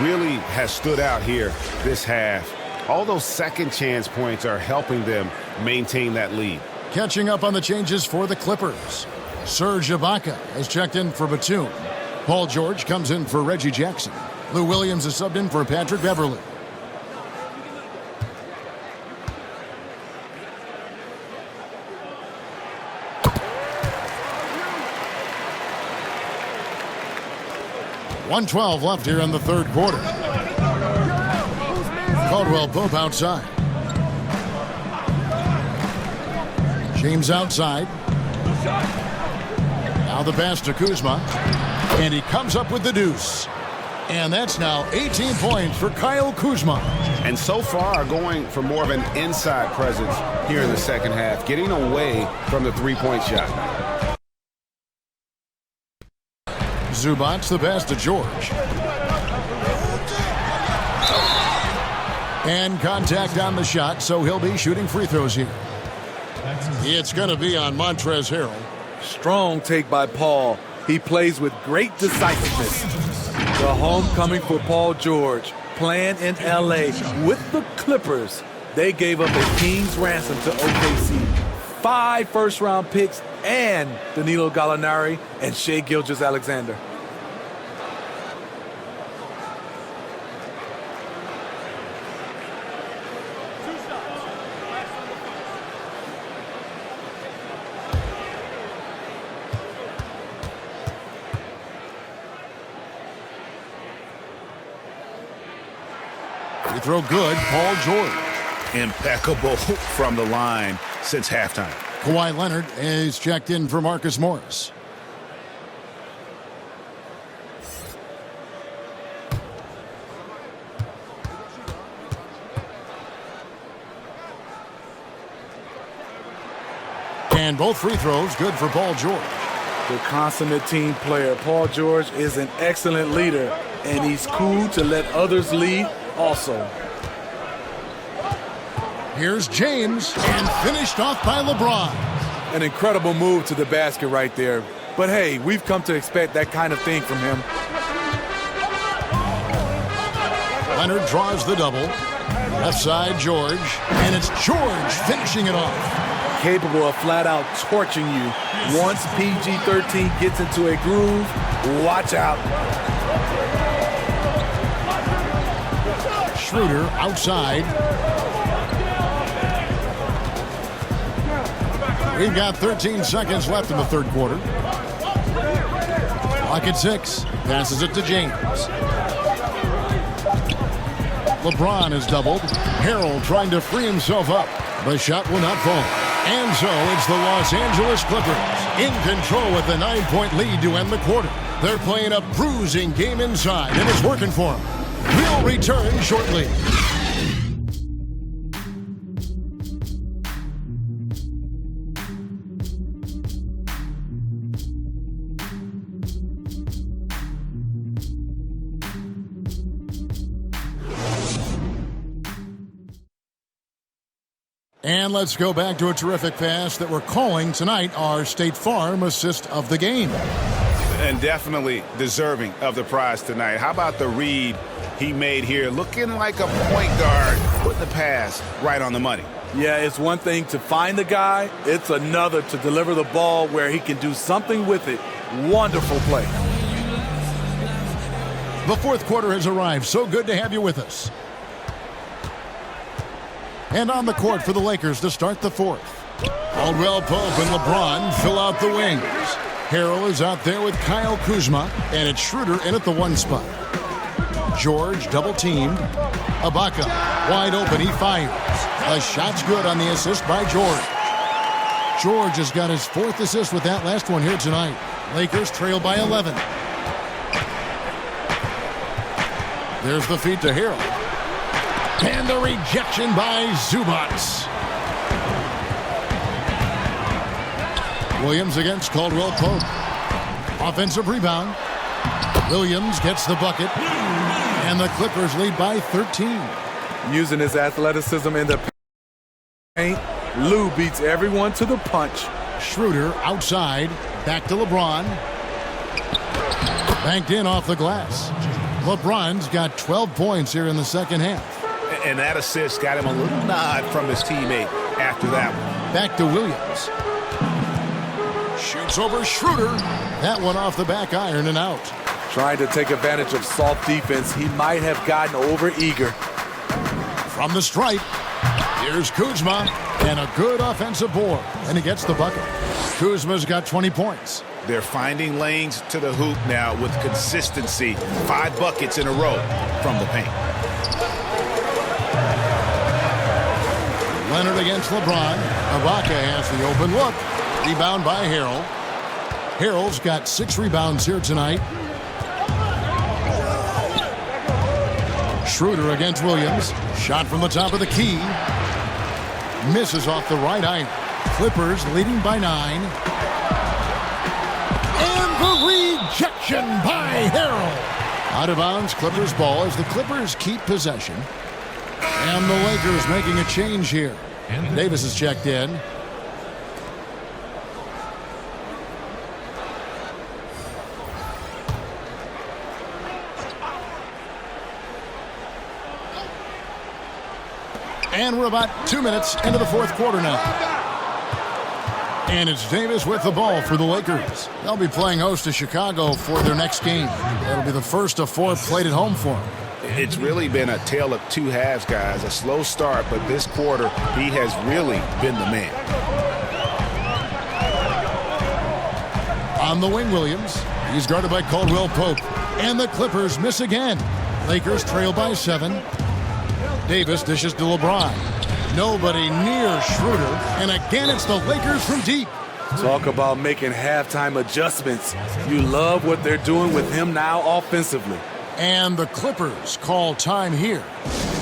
really has stood out here this half. All those second chance points are helping them maintain that lead. Catching up on the changes for the Clippers. Serge Ibaka has checked in for Batum. Paul George comes in for Reggie Jackson. Lou Williams is subbed in for Patrick Beverly. .112 left here in the third quarter. Caldwell Pope outside. James outside. Now the pass to Kuzma. And he comes up with the deuce. And that's now 18 points for Kyle Kuzma. And so far going for more of an inside presence here in the second half, getting away from the three-point shot. Zubac the pass to George. And contact on the shot, so he'll be shooting free throws here. It's going to be on Montrezl Harrell. Strong take by Paul. He plays with great decisiveness. The homecoming for Paul George, playing in L.A. with the Clippers. They gave up a king's ransom to OKC. 5 first-round picks and Danilo Gallinari and Shai Gilgeous-Alexander. Free throw good, Paul George. Impeccable from the line since halftime. Kawhi Leonard is checked in for Marcus Morris. And both free throws good for Paul George. The consummate team player. Paul George is an excellent leader, and he's cool to let others lead also. Here's James, and finished off by LeBron. An incredible move to the basket right there. But hey, we've come to expect that kind of thing from him. Leonard draws the double. Left side, George. And it's George finishing it off. Capable of flat out torching you. Once PG-13 gets into a groove, watch out. Schroeder outside. We've got 13 seconds left in the third quarter. Clock at 6. Passes it to James. LeBron is doubled. Harrell trying to free himself up. The shot will not fall. And so it's the Los Angeles Clippers in control with the 9-point lead to end the quarter. They're playing a bruising game inside, and it's working for them. We'll return shortly. And let's go back to a terrific pass that we're calling tonight our State Farm assist of the game. And definitely deserving of the prize tonight. How about the read he made here? Looking like a point guard, putting the pass right on the money. Yeah, it's one thing to find the guy. It's another to deliver the ball where he can do something with it. Wonderful play. The fourth quarter has arrived. So good to have you with us. And on the court for the Lakers to start the fourth. Caldwell Pope and LeBron fill out the wings. Harrell is out there with Kyle Kuzma, and it's Schroeder in at the one spot. George double-teamed. Ibaka wide open, he fires. The shot's good on the assist by George. George has got his fourth assist with that last one here tonight. Lakers trail by 11. There's the feed to Harrell. And the rejection by Zubac. Williams against Caldwell Pope. Offensive rebound. Williams gets the bucket. And the Clippers lead by 13. Using his athleticism in the paint, Lou beats everyone to the punch. Schroeder outside. Back to LeBron. Banked in off the glass. LeBron's got 12 points here in the second half. And that assist got him a little nod from his teammate after that one. Back to Williams. Shoots over Schroeder. That one off the back iron and out. Trying to take advantage of soft defense. He might have gotten over-eager. From the stripe, here's Kuzma. And a good offensive board. And he gets the bucket. Kuzma's got 20 points. They're finding lanes to the hoop now with consistency. 5 buckets in a row from the paint. Leonard against LeBron. Ibaka has the open look. Rebound by Harrell. Harrell's got 6 rebounds here tonight. Schroeder against Williams. Shot from the top of the key. Misses off the right iron. Clippers leading by 9. And the rejection by Harrell. Out of bounds, Clippers ball as the Clippers keep possession. And the Lakers making a change here. Davis is checked in. And we're about 2 minutes into the fourth quarter now. And it's Davis with the ball for the Lakers. They'll be playing host to Chicago for their next game. It'll be the first of 4 played at home for them. It's really been a tale of 2 halves, guys. A slow start, but this quarter, he has really been the man. On the wing, Williams. He's guarded by Caldwell Pope. And the Clippers miss again. Lakers trail by 7. Davis dishes to LeBron. Nobody near Schroeder. And again, it's the Lakers from deep. Talk about making halftime adjustments. You love what they're doing with him now offensively. And the Clippers call time here.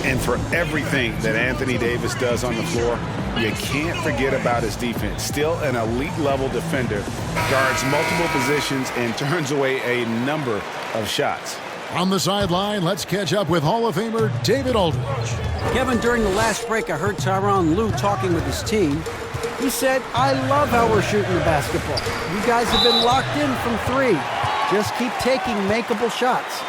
And for everything that Anthony Davis does on the floor, You can't forget about his defense. Still an elite-level defender, guards multiple positions, and turns away a number of shots. On the sideline, let's catch up with Hall of Famer David Aldridge. Kevin, during the last break, I heard Tyronn Lue talking with his team. He said, "I love how we're shooting the basketball. You guys have been locked in from 3. Just keep taking makeable shots.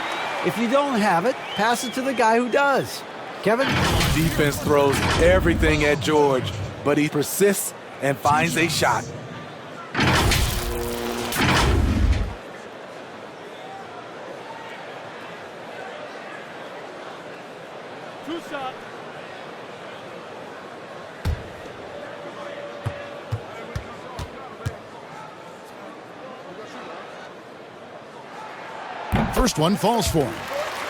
If you don't have it, pass it to the guy who does." Kevin? Defense throws everything at George, but he persists and finds a shot. Two shots. First one falls for him.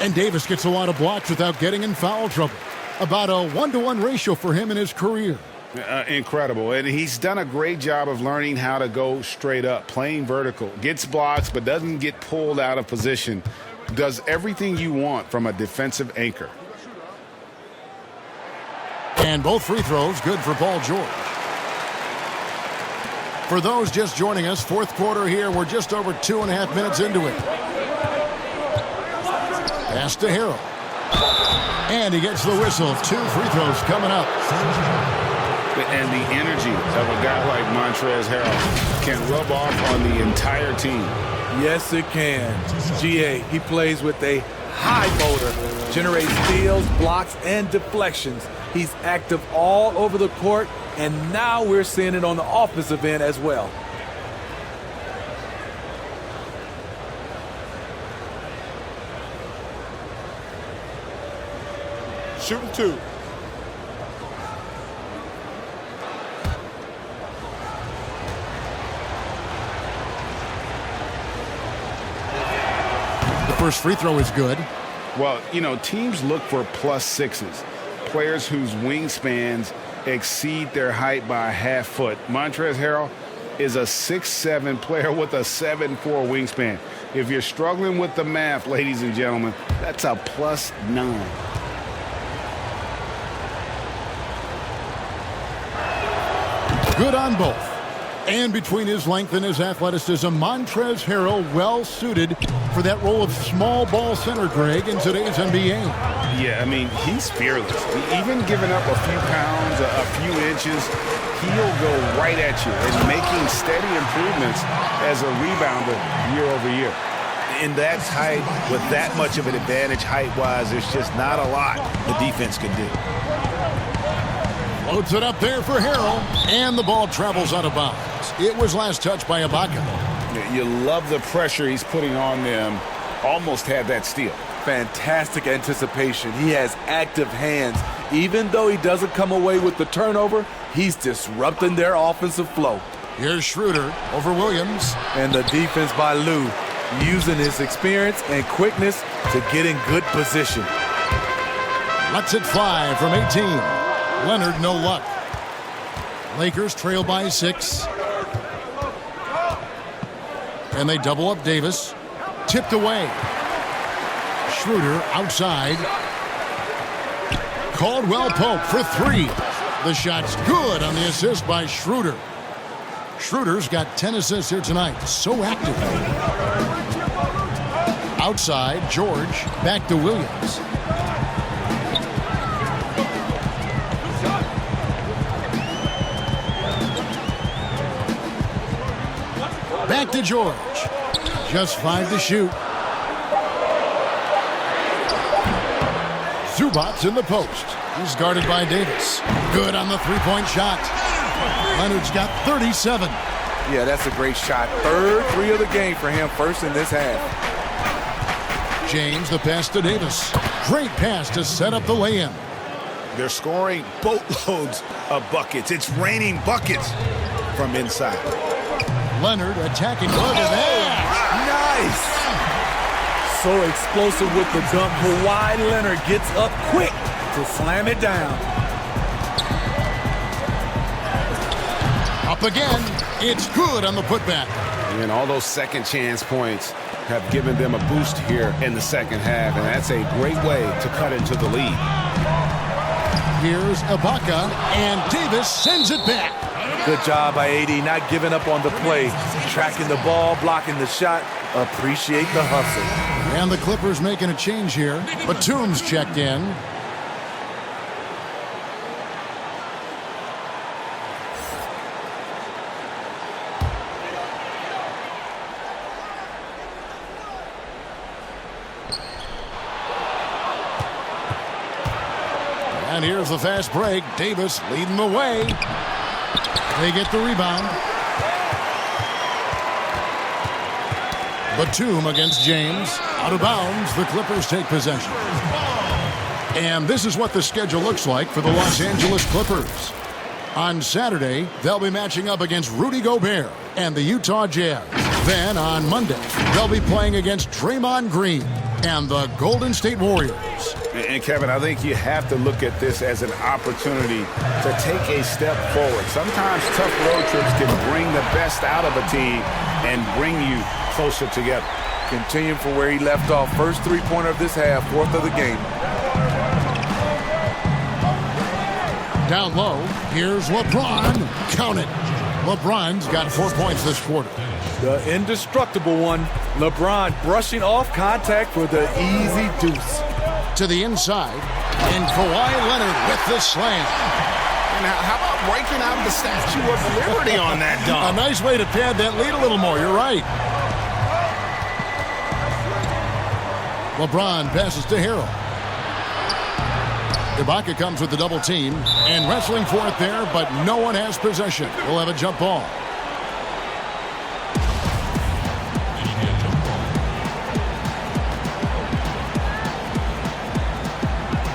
And Davis gets a lot of blocks without getting in foul trouble. About a 1-to-1 ratio for him in his career. Incredible. And he's done a great job of learning how to go straight up, playing vertical. Gets blocks, but doesn't get pulled out of position. Does everything you want from a defensive anchor. And both free throws good for Paul George. For those just joining us, fourth quarter here. We're just over 2.5 minutes into it. Pass to Harrell. And he gets the whistle. 2 free throws coming up. And the energy of a guy like Montrezl Harrell can rub off on the entire team. Yes, it can. GA, he plays with a high motor, generates steals, blocks, and deflections. He's active all over the court, and now we're seeing it on the offensive end as well. Shooting 2. The first free throw is good. Well, you know, teams look for +6s, players whose wingspans exceed their height by a half foot. Montrezl Harrell is a 6'7" player with a 7'4" wingspan. If you're struggling with the math, ladies and gentlemen, that's a +9. Good on both. And between his length and his athleticism, Montrezl Harrell well suited for that role of small ball center, Greg, in today's NBA. Yeah, I mean, he's fearless. Even giving up a few pounds, a few inches, he'll go right at you and making steady improvements as a rebounder year over year. In that height, with that much of an advantage height-wise, there's just not a lot the defense can do. Floats it up there for Harrell, and the ball travels out of bounds. It was last touched by Ibaka. You love the pressure he's putting on them. Almost had that steal. Fantastic anticipation. He has active hands. Even though he doesn't come away with the turnover, he's disrupting their offensive flow. Here's Schroeder over Williams. And the defense by Lue, using his experience and quickness to get in good position. Lets it fly from 18. Leonard, no luck. Lakers trail by 6. And they double up Davis. Tipped away. Schroeder outside. Caldwell Pope for 3. The shot's good on the assist by Schroeder. Schroeder's got 10 assists here tonight. So active. Outside, George. Back to Williams. Back to George. Just 5 to shoot. Zubac's in the post. He's guarded by Davis. Good on the three-point shot. Leonard's got 37. Yeah, that's a great shot. Third 3 of the game for him, first in this half. James, the pass to Davis. Great pass to set up the lay-in. They're scoring boatloads of buckets. It's raining buckets from inside. Leonard attacking. Look at that. Nice. So explosive with the dunk. Kawhi Leonard gets up quick to slam it down. Up again. It's good on the putback. And all those second chance points have given them a boost here in the second half, and that's a great way to cut into the lead. Here's Ibaka, and Davis sends it back. Good job by AD, not giving up on the play. Tracking the ball, blocking the shot. Appreciate the hustle. And the Clippers making a change here. Batum's checked in. And here's the fast break. Davis leading the way. They get the rebound. Batum against James. Out of bounds. The Clippers take possession. And this is what the schedule looks like for the Los Angeles Clippers. On Saturday, they'll be matching up against Rudy Gobert and the Utah Jazz. Then on Monday, they'll be playing against Draymond Green and the Golden State Warriors. And Kevin, I think you have to look at this as an opportunity to take a step forward. Sometimes tough road trips can bring the best out of a team and bring you closer together. Continuing from where he left off. First three-pointer of this half, fourth of the game. Down low, here's LeBron. Count it. LeBron's got 4 points this quarter. The indestructible one. LeBron brushing off contact for the easy deuce. To the inside, and Kawhi Leonard with the slam. Now, how about breaking out the Statue of Liberty on that dunk? A nice way to pad that lead a little more. You're right. LeBron passes to Harrell. Ibaka comes with the double team and wrestling for it there, but no one has possession. We'll have a jump ball.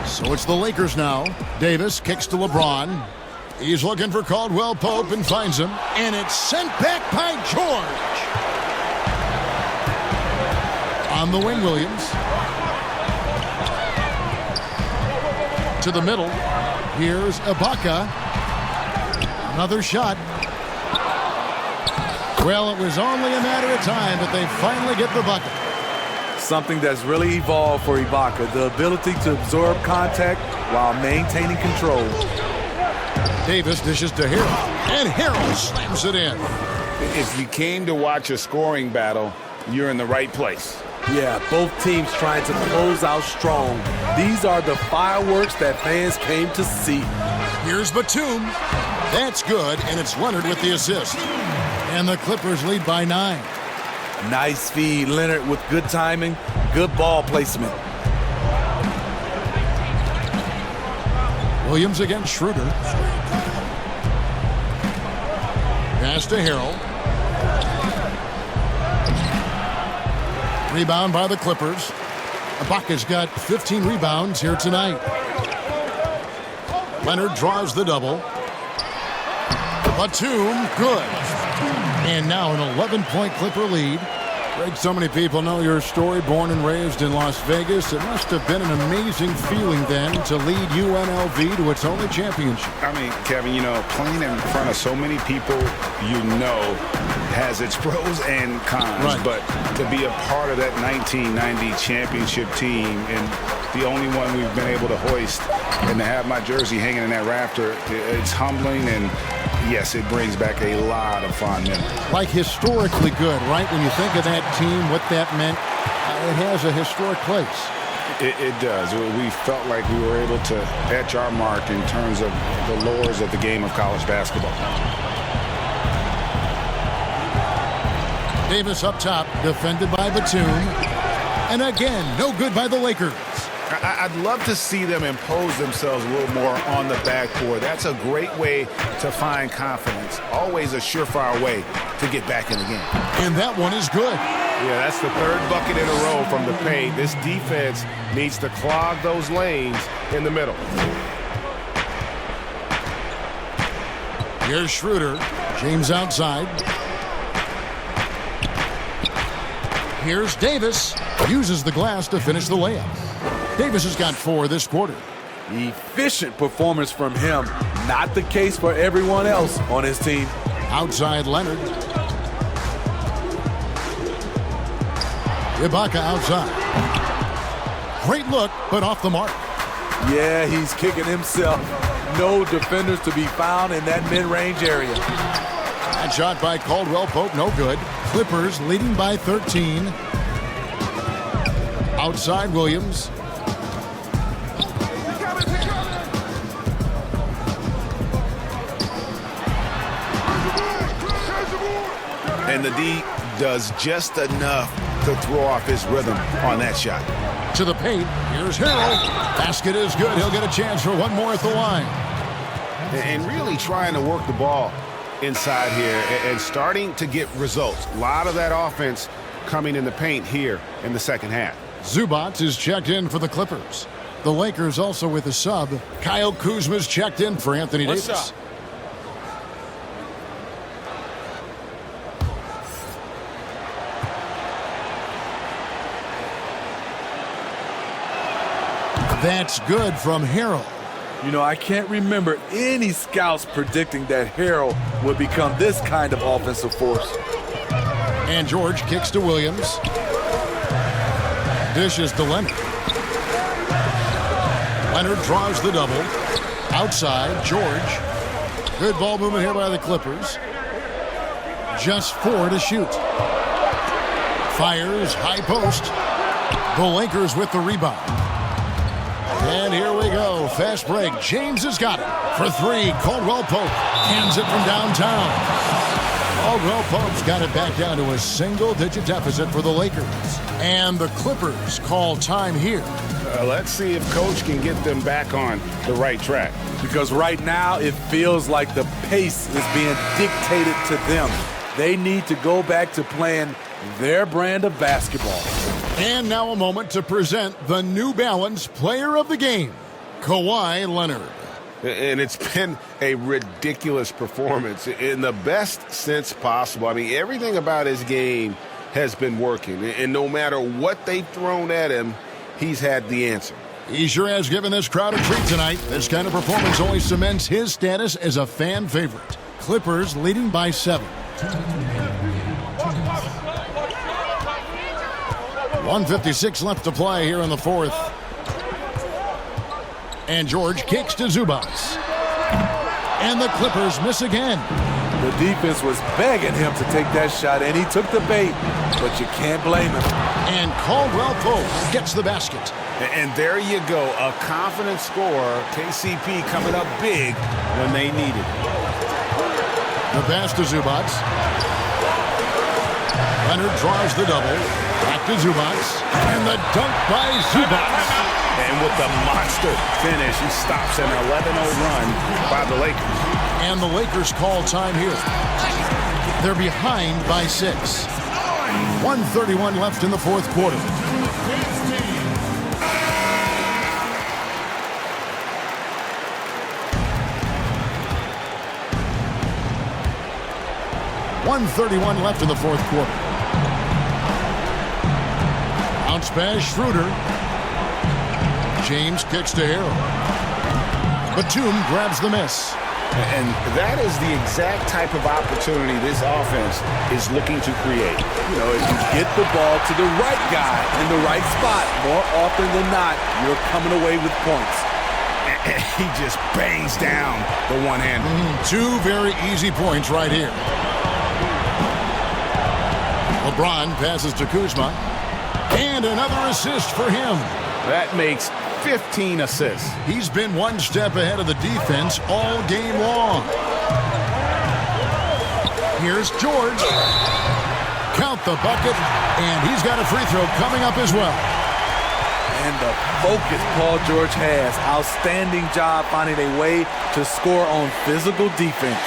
So it's the Lakers now. Davis kicks to LeBron. He's looking for Caldwell Pope and finds him. And it's sent back by George. On the wing, Williams. To the middle. Here's Ibaka. Another shot. Well, it was only a matter of time, but they finally get the bucket. Something that's really evolved for Ibaka, the ability to absorb contact while maintaining control. Davis dishes to Harrell, and Harrell slams it in. If you came to watch a scoring battle, you're in the right place. Yeah, both teams trying to close out strong. These are the fireworks that fans came to see. Here's Batum. That's good, and it's Leonard with the assist. And the Clippers lead by 9. Nice feed, Leonard with good timing, good ball placement. Williams against Schroeder. Pass to Harrell. Rebound by the Clippers. Ibaka's got 15 rebounds here tonight. Leonard draws the double. Batum, good. And now an 11-point Clipper lead. Greg, so many people know your story. Born and raised in Las Vegas. It must have been an amazing feeling then to lead UNLV to its only championship. I mean, Kevin, you know, playing in front of so many people you know has its pros and cons. Right. But to be a part of that 1990 championship team and the only one we've been able to hoist and to have my jersey hanging in that rafter, it's humbling, and yes, it brings back a lot of fond memories. Like historically good, right? When you think of that team, what that meant, it has a historic place. It does. We felt like we were able to etch our mark in terms of the lures of the game of college basketball. Davis up top, defended by Batum. And again, no good by the Lakers. I'd love to see them impose themselves a little more on the backboard. That's a great way to find confidence. Always a surefire way to get back in the game. And that one is good. Yeah, that's the third bucket in a row from the paint. This defense needs to clog those lanes in the middle. Here's Schroeder. James outside. Here's Davis. Uses the glass to finish the layup. Davis has got 4 this quarter. Efficient performance from him. Not the case for everyone else on his team. Outside Leonard. Ibaka outside. Great look, but off the mark. Yeah, he's kicking himself. No defenders to be found in that mid-range area. That shot by Caldwell Pope, no good. Clippers leading by 13. Outside Williams. And the D does just enough to throw off his rhythm on that shot. To the paint. Here's Harrell. Basket is good. He'll get a chance for one more at the line. And really trying to work the ball inside here and starting to get results. A lot of that offense coming in the paint here in the second half. Zubac is checked in for the Clippers. The Lakers also with a sub. Kyle Kuzma's checked in for Anthony Davis. That's good from Harrell. You know, I can't remember any scouts predicting that Harrell would become this kind of offensive force. And George kicks to Williams. Dishes to Leonard. Leonard draws the double. Outside, George. Good ball movement here by the Clippers. Just 4 to shoot. Fires, high post. The Lakers with the rebound. And here we go. Fast break. James has got it. For 3, Caldwell Pope hands it from downtown. Caldwell Pope's got it back down to a single-digit deficit for the Lakers. And the Clippers call time here. Let's see if Coach can get them back on the right track. Because right now it feels like the pace is being dictated to them. They need to go back to playing their brand of basketball. And now a moment to present the New Balance Player of the Game, Kawhi Leonard. And it's been a ridiculous performance in the best sense possible. I mean, everything about his game has been working. And no matter what they've thrown at him, he's had the answer. He sure has given this crowd a treat tonight. This kind of performance only cements his status as a fan favorite. Clippers leading by 7. 1:56 left to play here in the fourth. And George kicks to Zubac. And the Clippers miss again. The defense was begging him to take that shot, and he took the bait, but you can't blame him. And Caldwell Pope gets the basket. And there you go, a confident scorer. KCP coming up big when they need it. The pass to Zubac. Leonard draws the double. Back to Zubac. And the dunk by Zubac. And with the monster finish, he stops an 11-0 run by the Lakers. And the Lakers call time here. They're behind by 6. 1:31 left in the fourth quarter. .131 left in the fourth quarter. Bounce pass, Schroeder. James kicks to Harrell. Batum grabs the miss. And that is the exact type of opportunity this offense is looking to create. You know, if you get the ball to the right guy in the right spot, more often than not, you're coming away with points. And he just bangs down the one-hander. 2 very easy points right here. LeBron passes to Kuzma. And another assist for him. That makes 15 assists. He's been one step ahead of the defense all game long. Here's George. Count the bucket, and he's got a free throw coming up as well. And the focus Paul George has. Outstanding job finding a way to score on physical defense.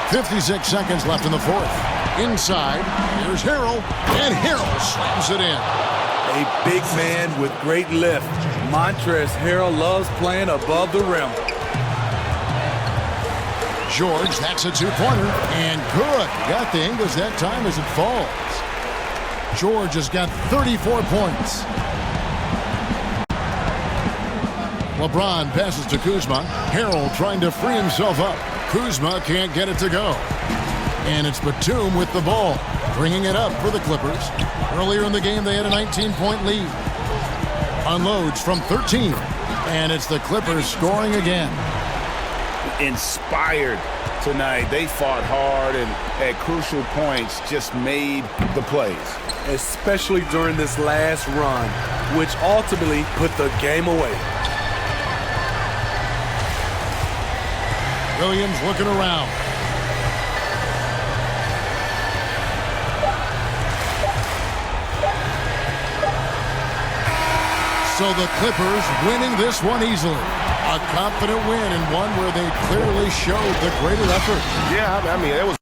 .56 seconds left in the fourth. Inside, here's Harrell, and Harrell slams it in. A big man with great lift. Montrezl Harrell loves playing above the rim. George, that's a two-pointer. And good. Got the English that time as it falls. George has got 34 points. LeBron passes to Kuzma. Harrell trying to free himself up. Kuzma can't get it to go. And it's Batum with the ball, bringing it up for the Clippers. Earlier in the game, they had a 19-point lead. Unloads from 13. And it's the Clippers scoring again. Inspired tonight. They fought hard and at crucial points just made the plays. Especially during this last run, which ultimately put the game away. Williams looking around. So the Clippers winning this one easily. A confident win and one where they clearly showed the greater effort. Yeah, I mean, it was.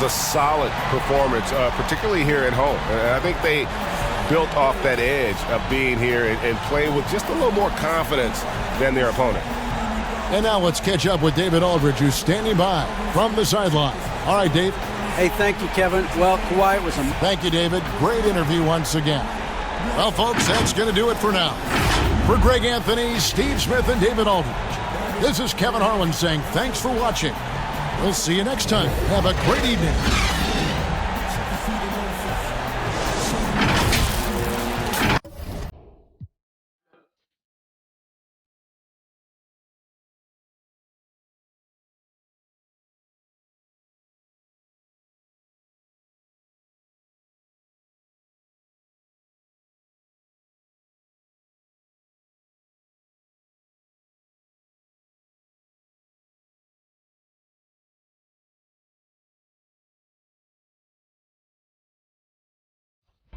A solid performance, particularly here at home. And I think they built off that edge of being here and playing with just a little more confidence than their opponent. And now let's catch up with David Aldridge, who's standing by from the sideline. All right, Dave. Hey, thank you, Kevin. Well, Kawhi, it was a... Thank you, David. Great interview once again. Well, folks, that's going to do it for now. For Greg Anthony, Steve Smith, and David Aldridge, this is Kevin Harlan saying thanks for watching. We'll see you next time. Have a great evening.